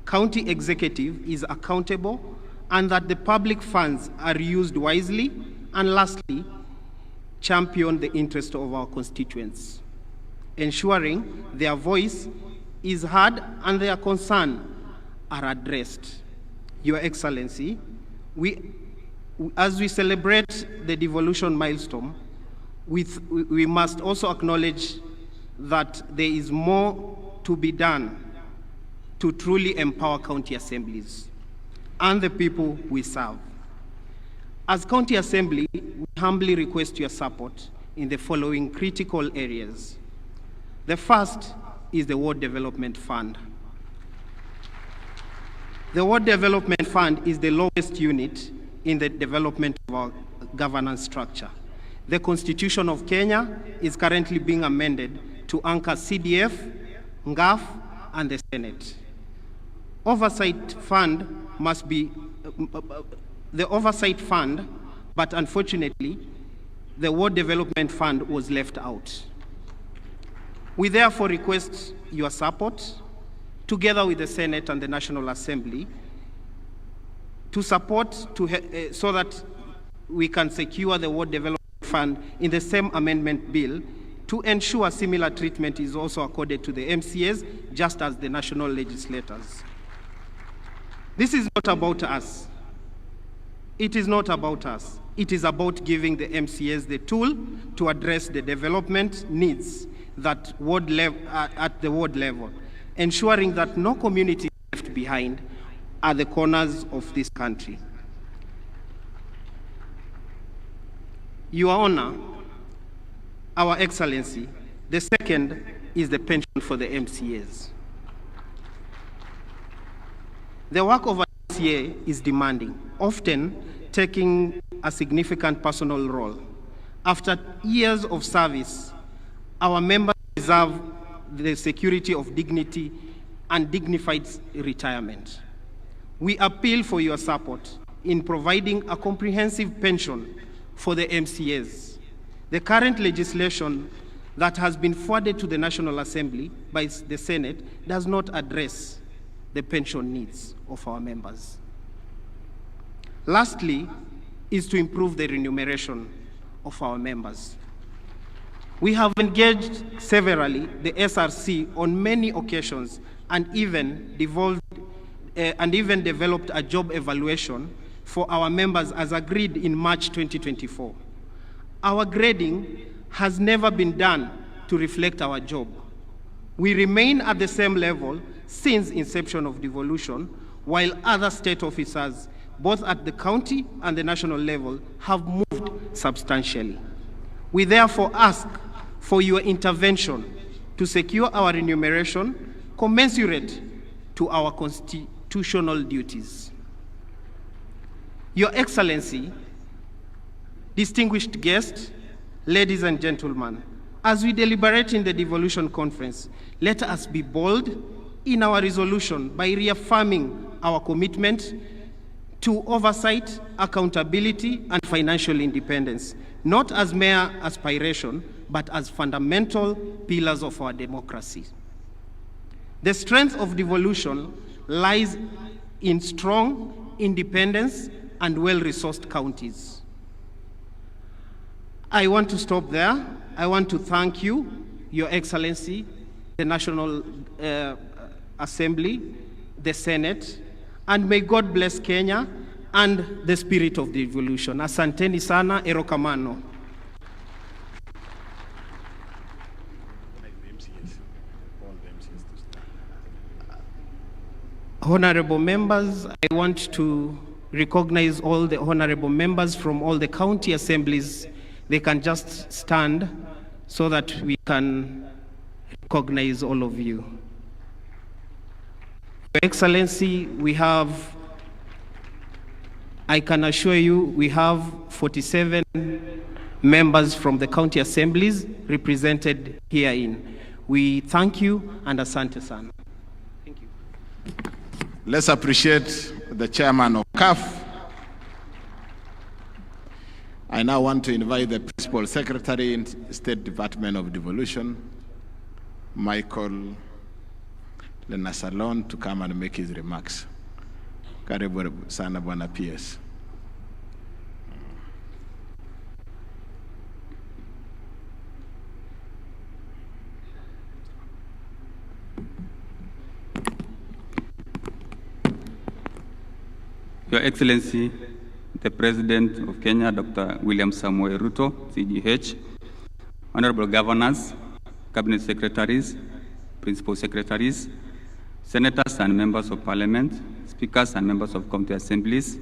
county executive is accountable and that the public funds are used wisely, and lastly, champion the interest of our constituents, ensuring their voice is heard and their concerns are addressed. Your Excellency, as we celebrate the devolution milestone, we must also acknowledge that there is more to be done to truly empower county assemblies and the people we serve. As County Assembly, we humbly request your support in the following critical areas. The first is the Ward Development Fund. The Ward Development Fund is the lowest unit in the development of our governance structure. The Constitution of Kenya is currently being amended to anchor CDF, NGAF, and the Senate. Oversight fund must be the oversight fund, but unfortunately, the Ward Development Fund was left out. We therefore request your support, together with the Senate and the National Assembly, to support so that we can secure the Ward Development Fund in the same amendment bill to ensure similar treatment is also accorded to the MCAs, just as the national legislators. This is not about us. It is not about us. It is about giving the MCAs the tool to address the development needs at the ward level, ensuring that no community is left behind at the corners of this country. Your Honor, Our Excellency, the second is the pension for the MCAs. The work of an MCA is demanding, often taking a significant personal role. After years of service, our members deserve the security of dignity and dignified retirement. We appeal for your support in providing a comprehensive pension for the MCAs. The current legislation that has been forwarded to the National Assembly by the Senate does not address the pension needs of our members. Lastly, is to improve the remuneration of our members. We have engaged severally the SRC on many occasions and even developed a job evaluation for our members as agreed in March 2024. Our grading has never been done to reflect our job. We remain at the same level since inception of devolution, while other state officers, both at the county and the national level, have moved substantially. We therefore ask for your intervention to secure our remuneration commensurate to our constitutional duties. Your Excellency, distinguished guests, Ladies and gentlemen, as we deliberate in the Devolution Conference, let us be bold in our resolution by reaffirming our commitment to oversight, accountability, and financial independence, not as mere aspiration, but as fundamental pillars of our democracy. The strength of devolution lies in strong, independence, and well-resourced counties. I want to stop there. I want to thank you, Your Excellency, the National Assembly, the Senate, and may God bless Kenya and the spirit of devolution. Asanteni sana, erokamano. Honorable members, I want to recognize all the honorable members from all the county assemblies. They can just stand so that we can recognize all of you. Your Excellency, I can assure you, we have 47 members from the county assemblies represented herein. We thank you and asante sana. Thank you. Let's appreciate the chairman of CAF. I now want to invite the Principal Secretary in State Department of Devolution, Michael Lenasalon, to come and make his remarks. Karibu sana Bwana PS. Your Excellency, the President of Kenya, Dr. William Samoei Ruto, CGH, Honorable Governors, Cabinet Secretaries, Principal Secretaries, Senators and Members of Parliament, Speakers and Members of County Assemblies,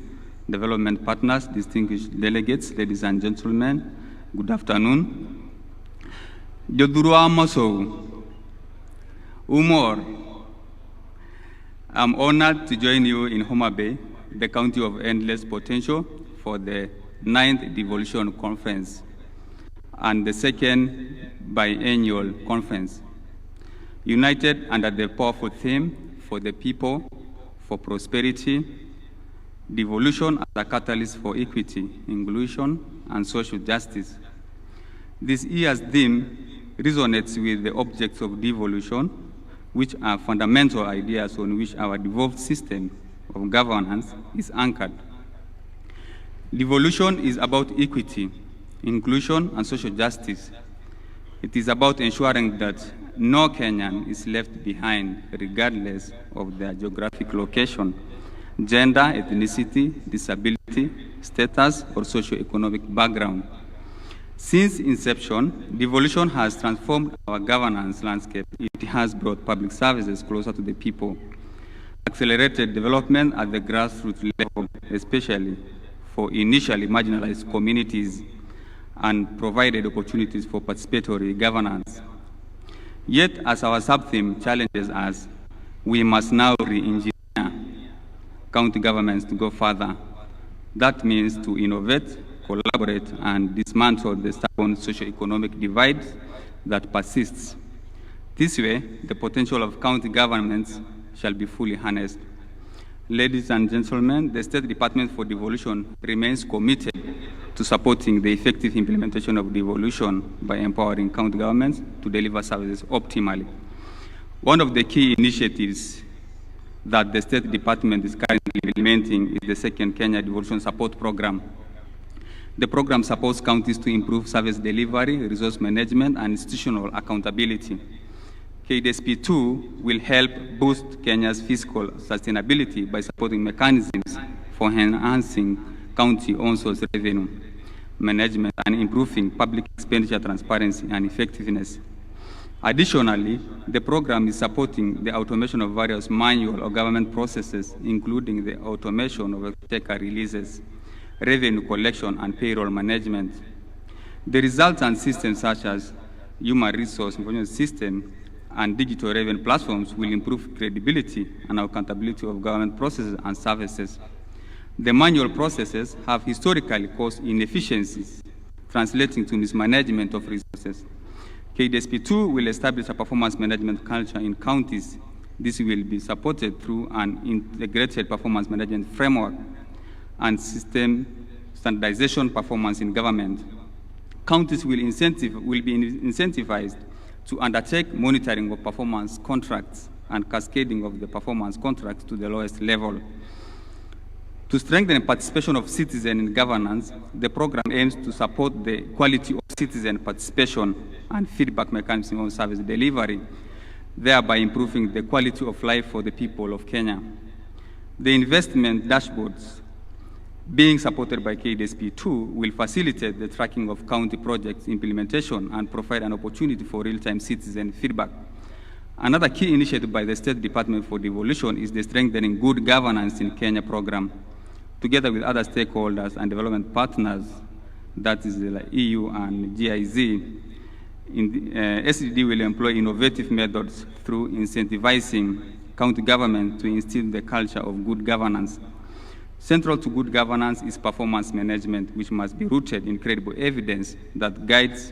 Development Partners, distinguished delegates, ladies and gentlemen, good afternoon. Jodurua Maso, Umor, I'm honored to join you in Homa Bay, the County of Endless Potential, for the 9th Devolution Conference and the 2nd biennial conference. United under the powerful theme, for the people, for prosperity, devolution as a catalyst for equity, inclusion, and social justice. This year's theme resonates with the objects of devolution, which are fundamental ideas on which our devolved system of governance is anchored. Devolution is about equity, inclusion, and social justice. It is about ensuring that no Kenyan is left behind, regardless of their geographic location, gender, ethnicity, disability, status, or socio-economic background. Since inception, devolution has transformed our governance landscape. It has brought public services closer to the people, accelerated development at the grassroots level, especially for initially marginalized communities, and provided opportunities for participatory governance. Yet, as our sub-theme challenges us, we must now re-engineer county governments to go further. That means to innovate, collaborate, and dismantle the stubborn socio-economic divide that persists. This way, the potential of county governments shall be fully harnessed. Ladies and gentlemen, the State Department for Devolution remains committed to supporting the effective implementation of devolution by empowering county governments to deliver services optimally. One of the key initiatives that the State Department is currently implementing is the second Kenya Devolution Support Program. The program supports counties to improve service delivery, resource management, and institutional accountability. KDSP2 will help boost Kenya's fiscal sustainability by supporting mechanisms for enhancing county-owned source revenue management and improving public expenditure transparency and effectiveness. Additionally, the program is supporting the automation of various manual or government processes, including the automation of exchequer releases, revenue collection, and payroll management. The resultant systems such as human resource information system and digital revenue platforms will improve credibility and accountability of government processes and services. The manual processes have historically caused inefficiencies translating to mismanagement of resources. KDSP2 will establish a performance management culture in counties. This will be supported through an integrated performance management framework and system standardization performance in government. Counties will be incentivized to undertake monitoring of performance contracts and cascading of the performance contracts to the lowest level. To strengthen participation of citizens in governance, the program aims to support the quality of citizen participation and feedback mechanism on service delivery, thereby improving the quality of life for the people of Kenya. The investment dashboards being supported by KDSP2 will facilitate the tracking of county projects implementation and provide an opportunity for real-time citizen feedback. Another key initiative by the State Department for Devolution is the Strengthening Good Governance in Kenya program. Together with other stakeholders and development partners, that is the EU and GIZ, SDD will employ innovative methods through incentivizing county government to instill the culture of good governance. Central to good governance is performance management, which must be rooted in credible evidence that guides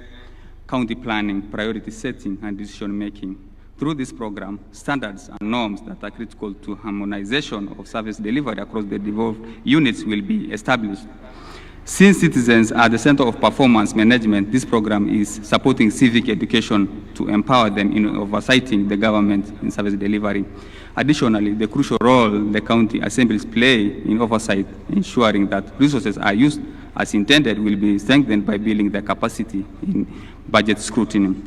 county planning, priority setting, and decision making. Through this program, standards and norms that are critical to harmonization of service delivery across the devolved units will be established. Since citizens are the center of performance management, this program is supporting civic education to empower them in oversighting the government in service delivery. Additionally, the crucial role the county assemblies play in oversight, ensuring that resources are used as intended, will be strengthened by building their capacity in budget scrutiny.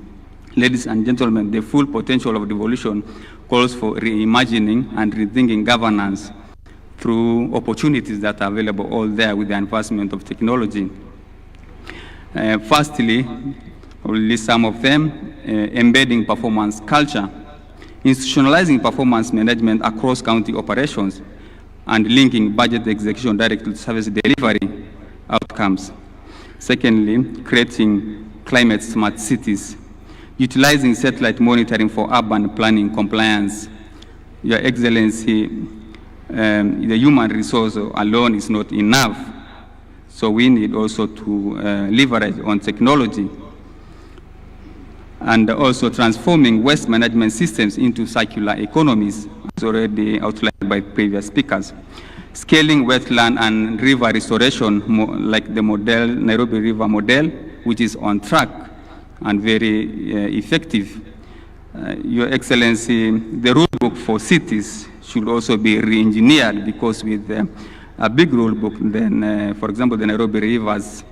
Ladies and gentlemen, the full potential of devolution calls for reimagining and rethinking governance through opportunities that are available all there with the advancement of technology. Firstly, I will list some of them: embedding performance culture, institutionalizing performance management across county operations, and linking budget execution directly to service delivery outcomes. Secondly, creating climate smart cities, utilizing satellite monitoring for urban planning compliance. Your Excellency, the human resource alone is not enough, so we need also to leverage on technology, and also transforming waste management systems into circular economies, as already outlined by previous speakers. Scaling wetland and river restoration, like the model, Nairobi River model, which is on track and very effective. Your Excellency, the rule book for cities should also be re-engineered, because with a big rule book, then, for example, the Nairobi Rivers,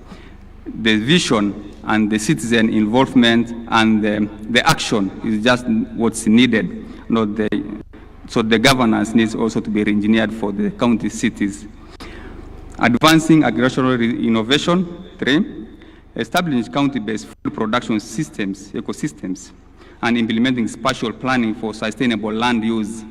the vision and the citizen involvement and the action is just what's needed. So the governance needs also to be re-engineered for the county cities. Advancing agricultural innovation. 3. Establishing county-based food production systems, ecosystems, and implementing spatial planning for sustainable land use.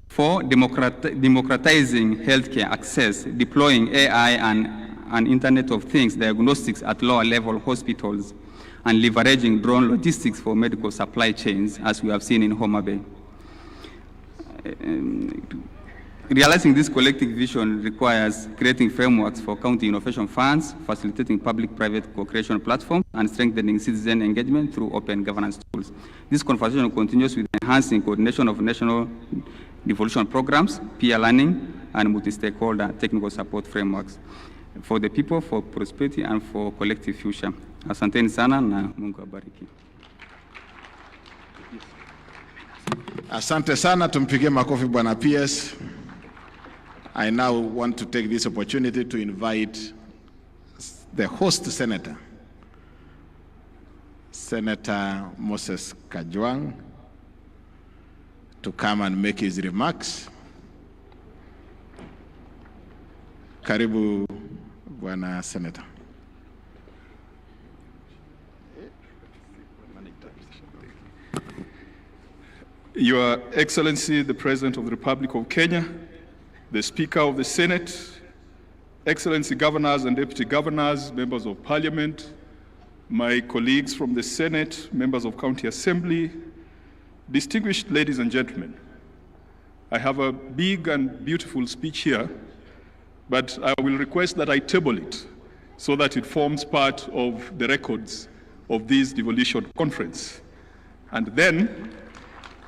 4. Democratizing healthcare access, deploying AI and Internet of Things diagnostics at lower level hospitals, and leveraging drone logistics for medical supply chains, as we have seen in Homa Bay. Realizing this collective vision requires creating frameworks for county innovation funds, facilitating public-private co-creation platforms, and strengthening citizen engagement through open governance tools. This conversation continues with enhancing coordination of national devolution programs, peer learning, and multi-stakeholder technical support frameworks for the people, for prosperity, and for collective future. Asanteni sana na Mungu abariki. Asante sana, tumpigie makofi Bwana PS. I now want to take this opportunity to invite the host senator, Senator Moses Kajwang, to come and make his remarks. Karibu, Bwana Senator. Your Excellency, the President of the Republic of Kenya, the Speaker of the Senate, Excellency Governors and Deputy Governors, Members of Parliament, my colleagues from the Senate, Members of County Assembly, distinguished ladies and gentlemen, I have a big and beautiful speech here, but I will request that I table it so that it forms part of the records of this devolution conference. And then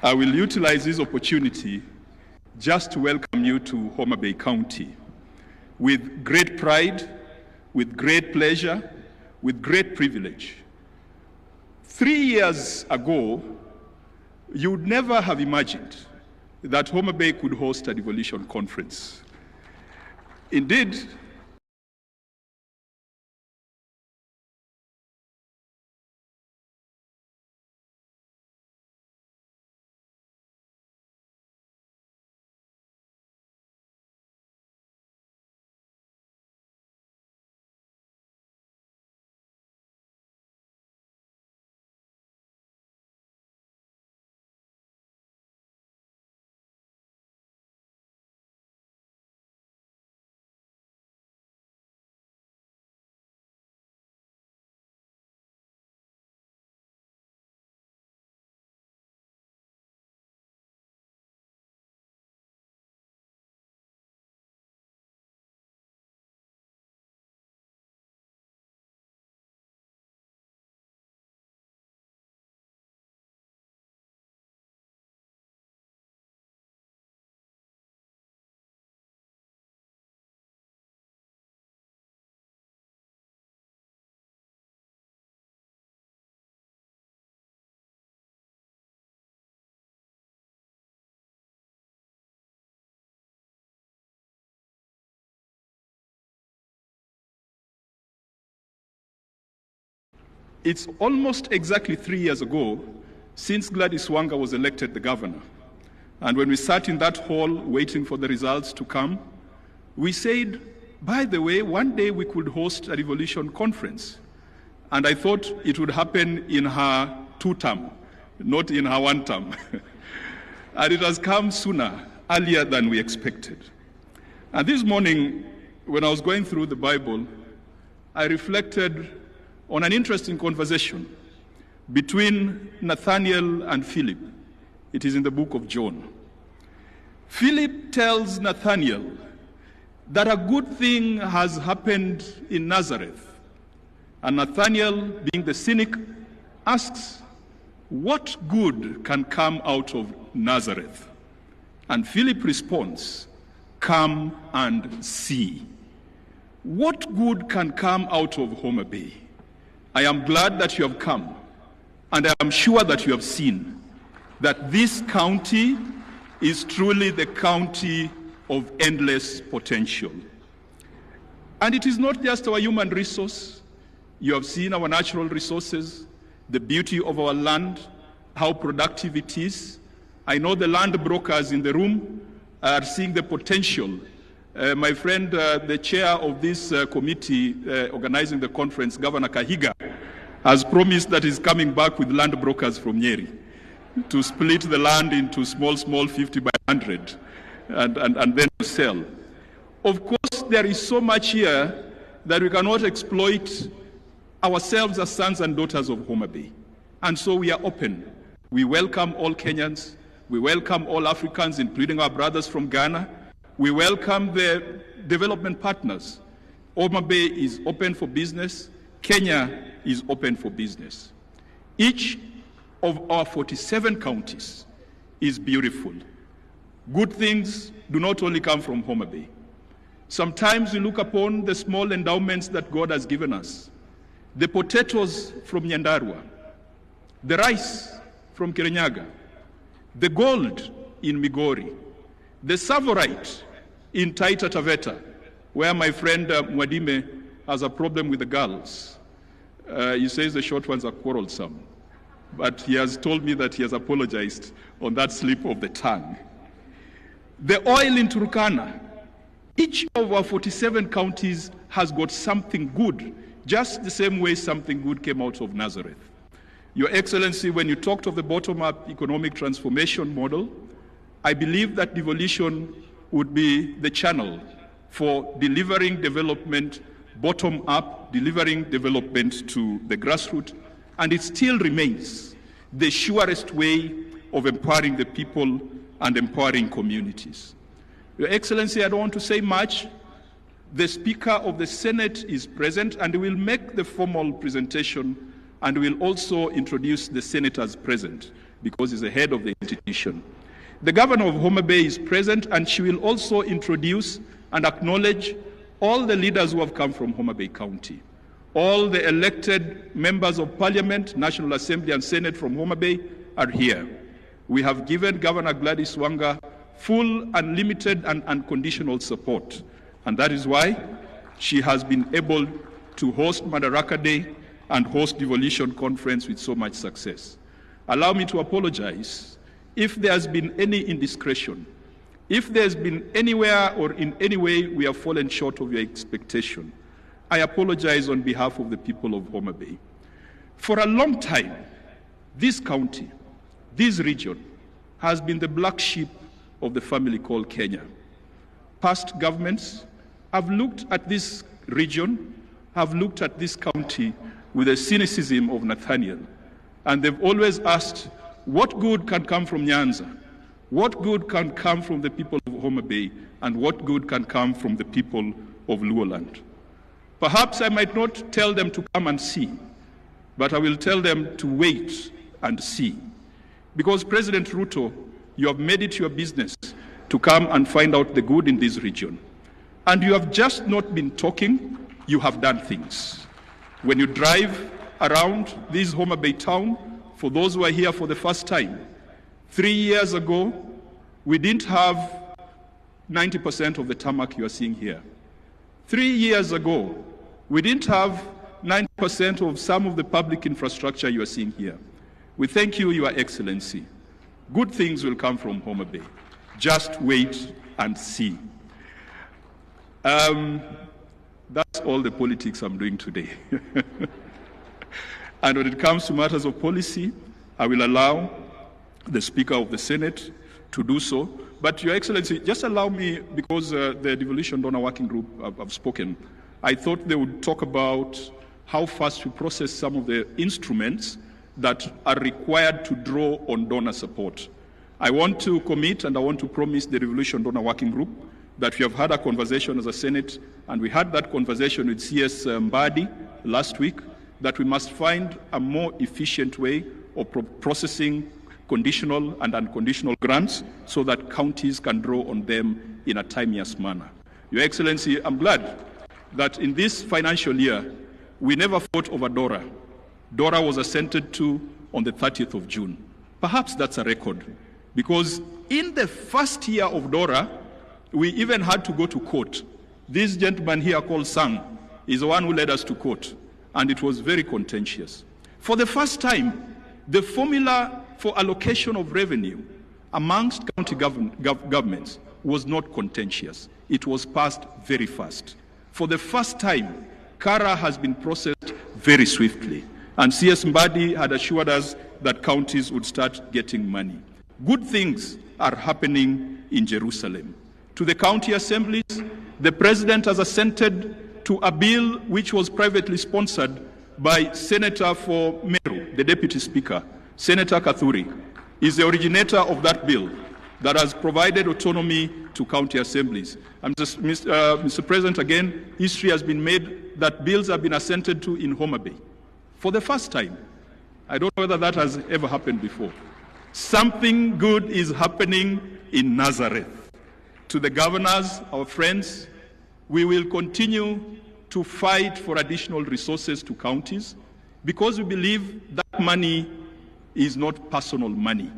I will utilize this opportunity just to welcome you to Homa Bay County with great pride, with great pleasure, with great privilege. 3 years ago, you would never have imagined that Homa Bay could host a devolution conference. Indeed, it's almost exactly 3 years ago since Gladys Wanga was elected the governor. And when we sat in that hall waiting for the results to come, we said, by the way, one day we could host a devolution conference. And I thought it would happen in her 2-term, not in her 1-term. And it has come sooner, earlier than we expected. And this morning, when I was going through the Bible, I reflected on an interesting conversation between Nathaniel and Philip. It is in the book of John. Philip tells Nathaniel that a good thing has happened in Nazareth. And Nathaniel, being the cynic, asks, what good can come out of Nazareth? And Philip responds, come and see. What good can come out of Homa Bay? I am glad that you have come, and I am sure that you have seen that this county is truly the county of endless potential. And it is not just our human resource. You have seen our natural resources, the beauty of our land, how productive it is. I know the land brokers in the room are seeing the potential. My friend, the chair of this committee organizing the conference, Governor Kahiga, has promised that he's coming back with land brokers from Nyeri to split the land into small 50 by 100 and then sell. Of course, there is so much here that we cannot exploit ourselves as sons and daughters of Homa Bay. And so we are open. We welcome all Kenyans. We welcome all Africans, including our brothers from Ghana. We welcome the development partners. Homa Bay is open for business. Kenya is open for business. Each of our 47 counties is beautiful. Good things do not only come from Homa Bay. Sometimes we look upon the small endowments that God has given us. The potatoes from Nyandarua, the rice from Kirinyaga, the gold in Migori, the Savorite in Taita Taveta, where my friend Mwadime has a problem with the girls. He says the short ones are quarrelsome, but he has told me that he has apologized on that slip of the tongue. The oil in Turkana, each of our 47 counties has got something good, just the same way something good came out of Nazareth. Your Excellency, when you talked of the bottom-up economic transformation model, I believe that devolution would be the channel for delivering development bottom-up, delivering development to the grassroots, and it still remains the surest way of empowering the people and empowering communities. Your Excellency, I don't want to say much, The Speaker of the Senate is present and will make the formal presentation, and will also introduce the senators present because he's the head of the institution. The Governor of Homa Bay is present, and she will also introduce and acknowledge all the leaders who have come from Homa Bay County. All the elected members of Parliament, National Assembly and Senate from Homa Bay are here. We have given Governor Gladys Wanga full, unlimited and unconditional support, and that is why she has been able to host Madaraka Day and host Devolution Conference with so much success. Allow me to apologize if there has been any indiscretion, if there's been anywhere or in any way we have fallen short of your expectation. I apologize on behalf of the people of Homa Bay. For a long time, this county, this region, has been the black sheep of the family called Kenya. Past governments have looked at this region, have looked at this county with the cynicism of Nathaniel, and they've always asked, what good can come from Nyanza? What good can come from the people of Homa Bay? And what good can come from the people of Luoland? Perhaps I might not tell them to come and see, but I will tell them to wait and see. Because President Ruto, you have made it your business to come and find out the good in this region. And you have just not been talking, you have done things. When you drive around this Homa Bay town, for those who are here for the first time, 3 years ago, we didn't have 90% of the tarmac you are seeing here. 3 years ago, we didn't have 90% of some of the public infrastructure you are seeing here. We thank you, Your Excellency. Good things will come from Homa Bay. Just wait and see. That's all the politics I'm doing today. And when it comes to matters of policy, I will allow the Speaker of the Senate to do so. But Your Excellency, just allow me, because the Devolution Donor Working Group have spoken, I thought they would talk about how fast we process some of the instruments that are required to draw on donor support. I want to commit and I want to promise the Devolution Donor Working Group that we have had a conversation as a Senate, and we had that conversation with CS Mbadi last week, that we must find a more efficient way of processing conditional and unconditional grants so that counties can draw on them in a timeous manner. Your Excellency, I'm glad that in this financial year, we never fought over DORA. DORA was assented to on the 30th of June. Perhaps that's a record, because in the first year of DORA, we even had to go to court. This gentleman here called Sang is the one who led us to court, and it was very contentious. For the first time, the formula for allocation of revenue amongst county governments was not contentious. It was passed very fast. For the first time, CARA has been processed very swiftly, and CS Mbadi had assured us that counties would start getting money. Good things are happening in Jerusalem. To the county assemblies, the President has assented to a bill which was privately sponsored by Senator for Meru, the Deputy Speaker, Senator Kathuri, is the originator of that bill that has provided autonomy to county assemblies. Mr. President, again, history has been made that bills have been assented to in Homa Bay. For the first time. I don't know whether that has ever happened before. Something good is happening in Nazareth. To the governors, our friends, we will continue to fight for additional resources to counties, because we believe that money is not personal money.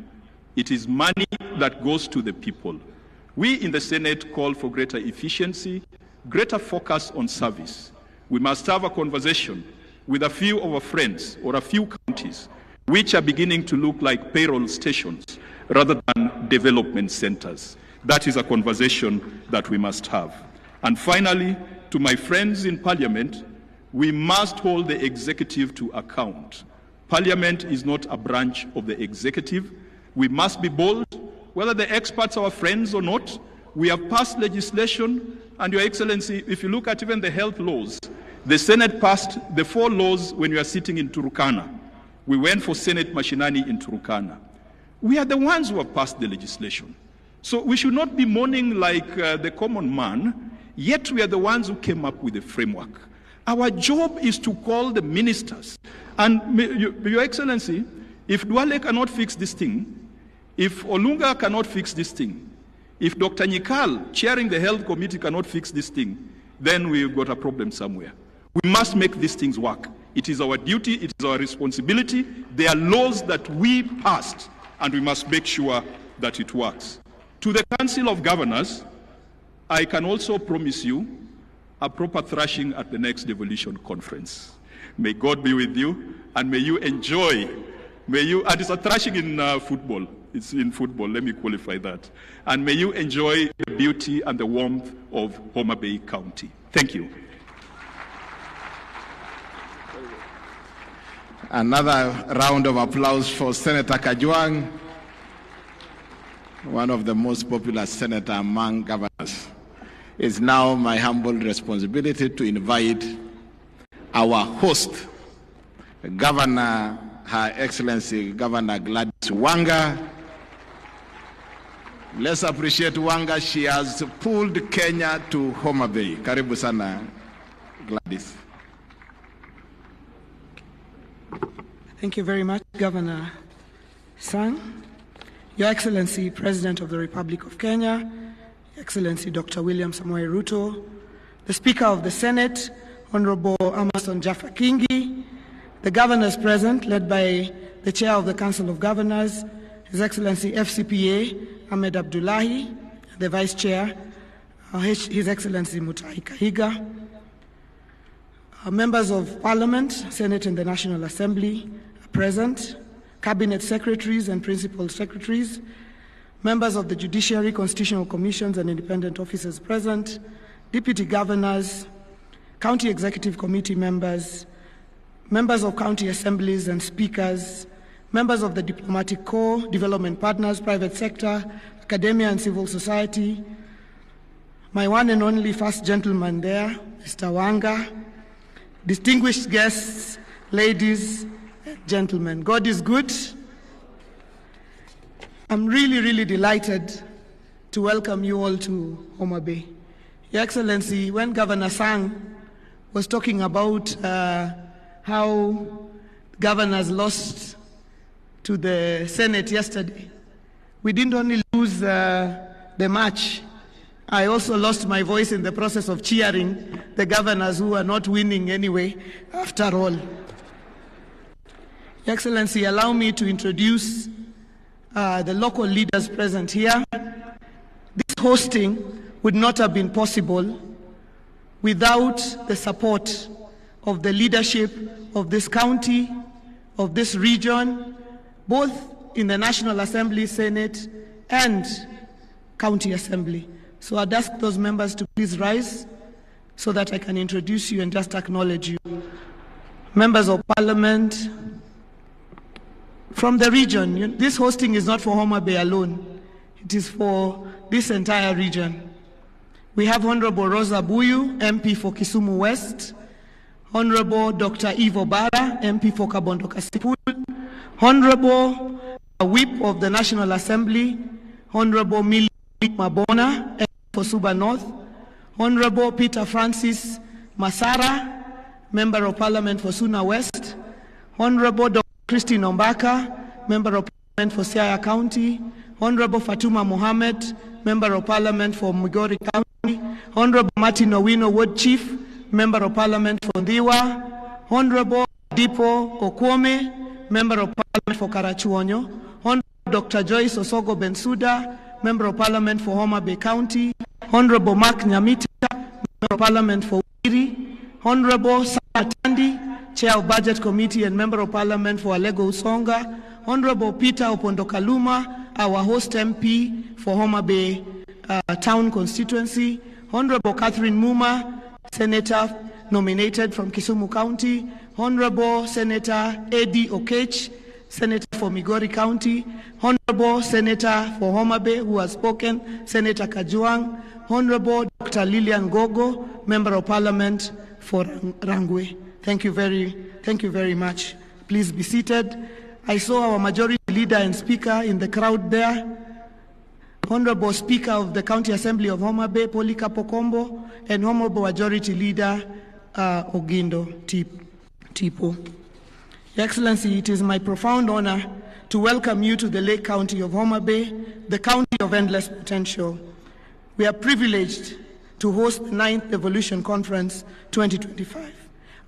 It is money that goes to the people. We in the Senate call for greater efficiency, greater focus on service. We must have a conversation with a few of our friends or a few counties which are beginning to look like payroll stations rather than development centers. That is a conversation that we must have. And finally, to my friends in Parliament, we must hold the executive to account. Parliament is not a branch of the executive. We must be bold, whether the experts are our friends or not. We have passed legislation, and Your Excellency, if you look at even the health laws, the Senate passed the 4 laws when we are sitting in Turkana. We went for Senate Mashinani in Turkana. We are the ones who have passed the legislation. So we should not be mourning like the common man Yet we are the ones who came up with the framework. Our job is to call the ministers. And Your Excellency, if Duale cannot fix this thing, if Olunga cannot fix this thing, if Dr. Nyikal, chairing the health committee, cannot fix this thing, then we've got a problem somewhere. We must make these things work. It is our duty, it is our responsibility. There are laws that we passed, and we must make sure that it works. To the Council of Governors, I can also promise you a proper thrashing at the next Devolution conference. May God be with you, and may you enjoy, and it's a thrashing in football. It's in football, let me qualify that. And may you enjoy the beauty and the warmth of Homa Bay County. Thank you. Another round of applause for Senator Kajwang, one of the most popular senators among governors. It's now my humble responsibility to invite our host, Governor, Her Excellency Governor Gladys Wanga. Let's appreciate Wanga. She has pulled Kenya to Homa Bay. Karibu sana, Gladys. Thank you very much, Governor Sang. Your Excellency, President of the Republic of Kenya, Your Excellency Dr. William Samoei Ruto, the Speaker of the Senate, Honorable Amason Jaffa Kingi, the governors present, led by the Chair of the Council of Governors, His Excellency FCPA Ahmed Abdullahi, the Vice Chair, His Excellency Mutai Kahiga, members of Parliament, Senate and the National Assembly are present, Cabinet Secretaries and Principal Secretaries, members of the Judiciary, Constitutional Commissions and Independent Officers present, Deputy Governors, County Executive Committee members, members of county assemblies and speakers, members of the Diplomatic Corps, development partners, private sector, academia and civil society, my one and only first gentleman there, Mr. Wanga, distinguished guests, ladies and gentlemen. God is good. I'm really delighted to welcome you all to Homa Bay. Your Excellency, when Governor Sang was talking about how governors lost to the Senate yesterday, we didn't only lose the match, I also lost my voice in the process of cheering the governors who are not winning anyway, after all. Your Excellency, allow me to introduce the local leaders present here. This hosting would not have been possible without the support of the leadership of this county, of this region, both in the National Assembly, Senate, and County Assembly. So I'd ask those members to please rise so that I can introduce you and just acknowledge you. Members of Parliament from the region, this hosting is not for Homa Bay alone. It is for this entire region. We have Honorable Rosa Buyu, MP for Kisumu West, Honorable Dr. Ivo Bara, MP for Kabondo Kasipul, Honorable Whip of the National Assembly, Honorable Millie Mabona, MP for Suba North, Honorable Peter Francis Masara, Member of Parliament for Suna West, Honorable Dr. Christine Ombaka, Member of Parliament for Siaya County, Honorable Fatuma Mohammed, Member of Parliament for Migori County, Honorable Martin Owino, Ward Chief, Member of Parliament for Ndiwa, Honorable Dipo Okwome, Member of Parliament for Karachuonyo, Honorable Dr. Joyce Osogo Bensuda, Member of Parliament for Homa Bay County, Honorable Mark Nyamita, Member of Parliament for Wiri, Honorable Sarah Tandi, Chair of Budget Committee and Member of Parliament for Alego Usonga, Honorable Peter Opondokaluma, our host MP for Homa Bay Town Constituency, Honorable Catherine Muma, Senator nominated from Kisumu County, Honorable Senator Eddie Okech, Senator for Migori County, Honorable Senator for Homa Bay, who has spoken, Senator Kajwang, Honorable Dr. Lilian Gogo, Member of Parliament for Rangwe. Thank you very much. Please be seated. I saw our majority leader and speaker in the crowd there. Honorable Speaker of the County Assembly of Homa Bay, Polycarp Okombo, and Honorable Majority Leader Ogindo Tipo. Your Excellency, it is my profound honor to welcome you to the Lake County of Homa Bay, the county of endless potential. We are privileged to host the 9th Devolution Conference 2025,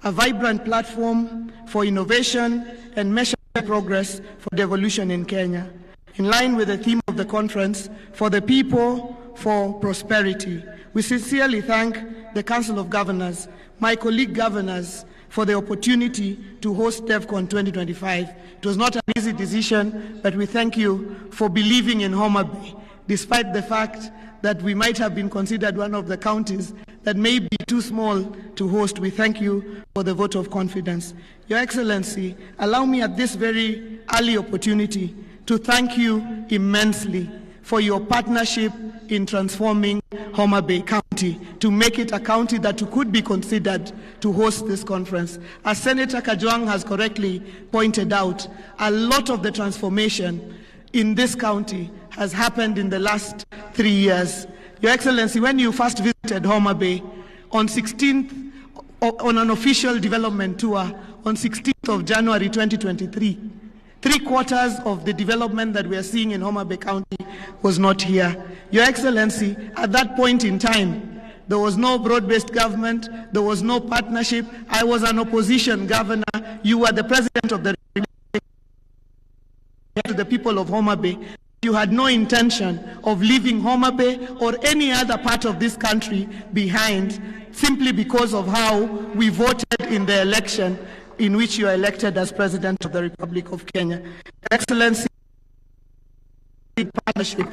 a vibrant platform for innovation and measuring progress for devolution in Kenya. In line with the theme of the conference, for the people, for prosperity, we sincerely thank the Council of Governors, my colleague governors, for the opportunity to host DevCon 2025. It was not an easy decision, but we thank you for believing in Homa Bay, despite the fact that we might have been considered one of the counties that may be too small to host. We thank you for the vote of confidence. Your Excellency, allow me at this very early opportunity to thank you immensely for your partnership in transforming Homa Bay County to make it a county that could be considered to host this conference. As Senator Kajwang has correctly pointed out, a lot of the transformation in this county has happened in the last 3 years. Your Excellency, when you first visited Homa Bay on 16th, on an official development tour on 16th of January 2023, 3/4 of the development that we are seeing in Homa Bay County was not here. Your Excellency, at that point in time, there was no broad-based government, there was no partnership. I was an opposition governor. You were the president of the Republic to the people of Homa Bay. You had no intention of leaving Homa Bay or any other part of this country behind simply because of how we voted in the election in which you are elected as President of the Republic of Kenya. Excellency, partnership,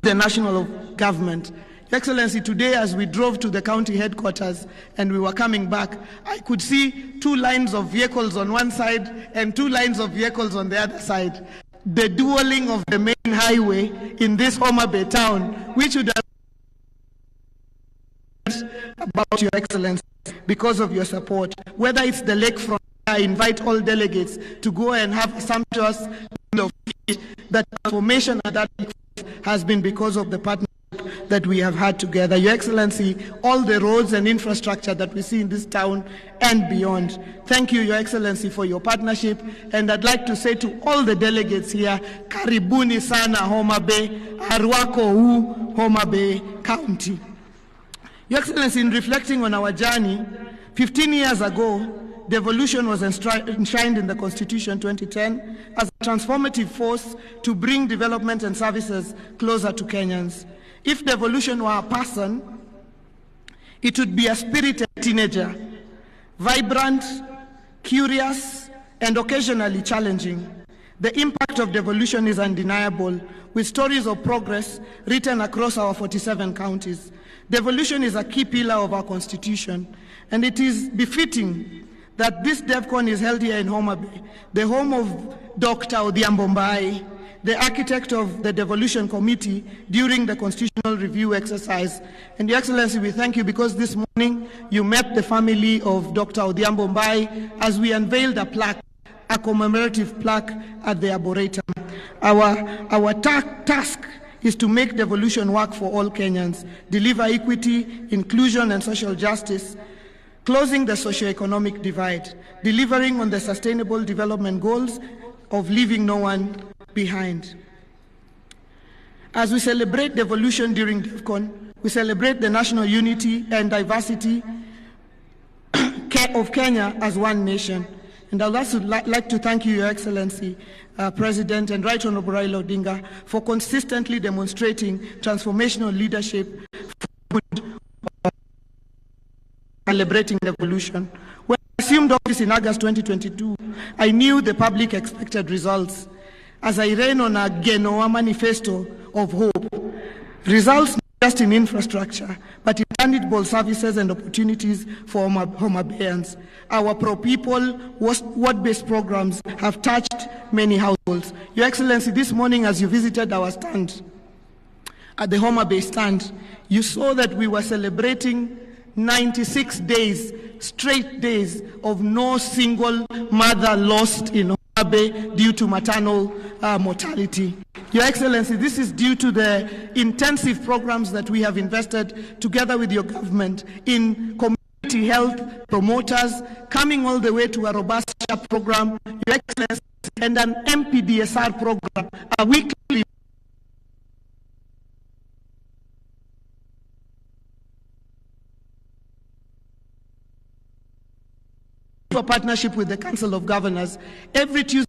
the national government. Excellency, today as we drove to the county headquarters and we were coming back, I could see 2 lines of vehicles on one side and 2 lines of vehicles on the other side. The dueling of the main highway in this Homa Bay town, which would have about Your Excellency because of your support. Whether it's the lakefront, I invite all delegates to go and have a sumptuous meal of fish. The transformation at that has been because of the partnership that we have had together. Your Excellency, all the roads and infrastructure that we see in this town and beyond. Thank you, Your Excellency, for your partnership. And I'd like to say to all the delegates here, Karibuni sana Homa Bay, Arwako hu Homa Bay County. Your Excellency, in reflecting on our journey, 15 years ago, devolution was enshrined in the Constitution 2010 as a transformative force to bring development and services closer to Kenyans. If devolution were a person, it would be a spirited teenager, vibrant, curious, and occasionally challenging. The impact of devolution is undeniable, with stories of progress written across our 47 counties. Devolution is a key pillar of our Constitution, and it is befitting that this DevCon is held here in Homa Bay, the home of Dr. Odhiambo Mbai, the architect of the Devolution Committee during the constitutional review exercise. And Your Excellency, we thank you because this morning you met the family of Dr. Odhiambo Mbai as we unveiled a plaque, a commemorative plaque at the Arboretum. Our task is to make devolution work for all Kenyans, deliver equity, inclusion, and social justice, closing the socio-economic divide, delivering on the sustainable development goals of leaving no one behind. As we celebrate devolution during DevCon, we celebrate the national unity and diversity of Kenya as one nation. And I'd also like to thank you, Your Excellency, President and Right Honorable Raila Odinga, for consistently demonstrating transformational leadership for celebrating devolution. When I assumed office in August 2022, I knew the public expected results as I ran on a Genoa manifesto of hope. Results not just in infrastructure, but in tangible services and opportunities for Homa Bayans. Our pro-people, word-based programs have touched many households. Your Excellency, this morning as you visited our stand, at the Homa Bay stand, you saw that we were celebrating 96 days, straight days of no single mother lost in Homa due to maternal mortality. Your Excellency, this is due to the intensive programs that we have invested together with your government in community health promoters, coming all the way to a robust program, Your Excellency, and an MPDSR program, a weekly a partnership with the Council of Governors every Tuesday.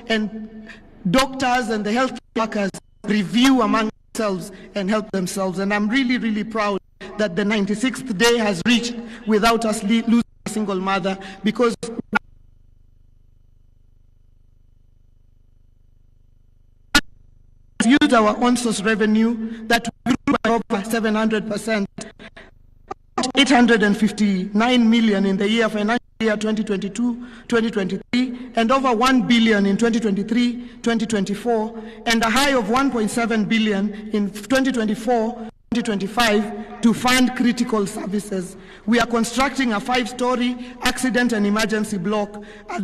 And doctors and the health workers review among themselves and help themselves. And I'm really, really proud that the 96th day has reached without us losing a single mother, because we used our on-source revenue that grew by over 700%, 859 million in the financial year 2022-2023, and over 1 billion in 2023-2024, and a high of 1.7 billion in 2024-2025 to fund critical services. We are constructing a 5-story accident and emergency block at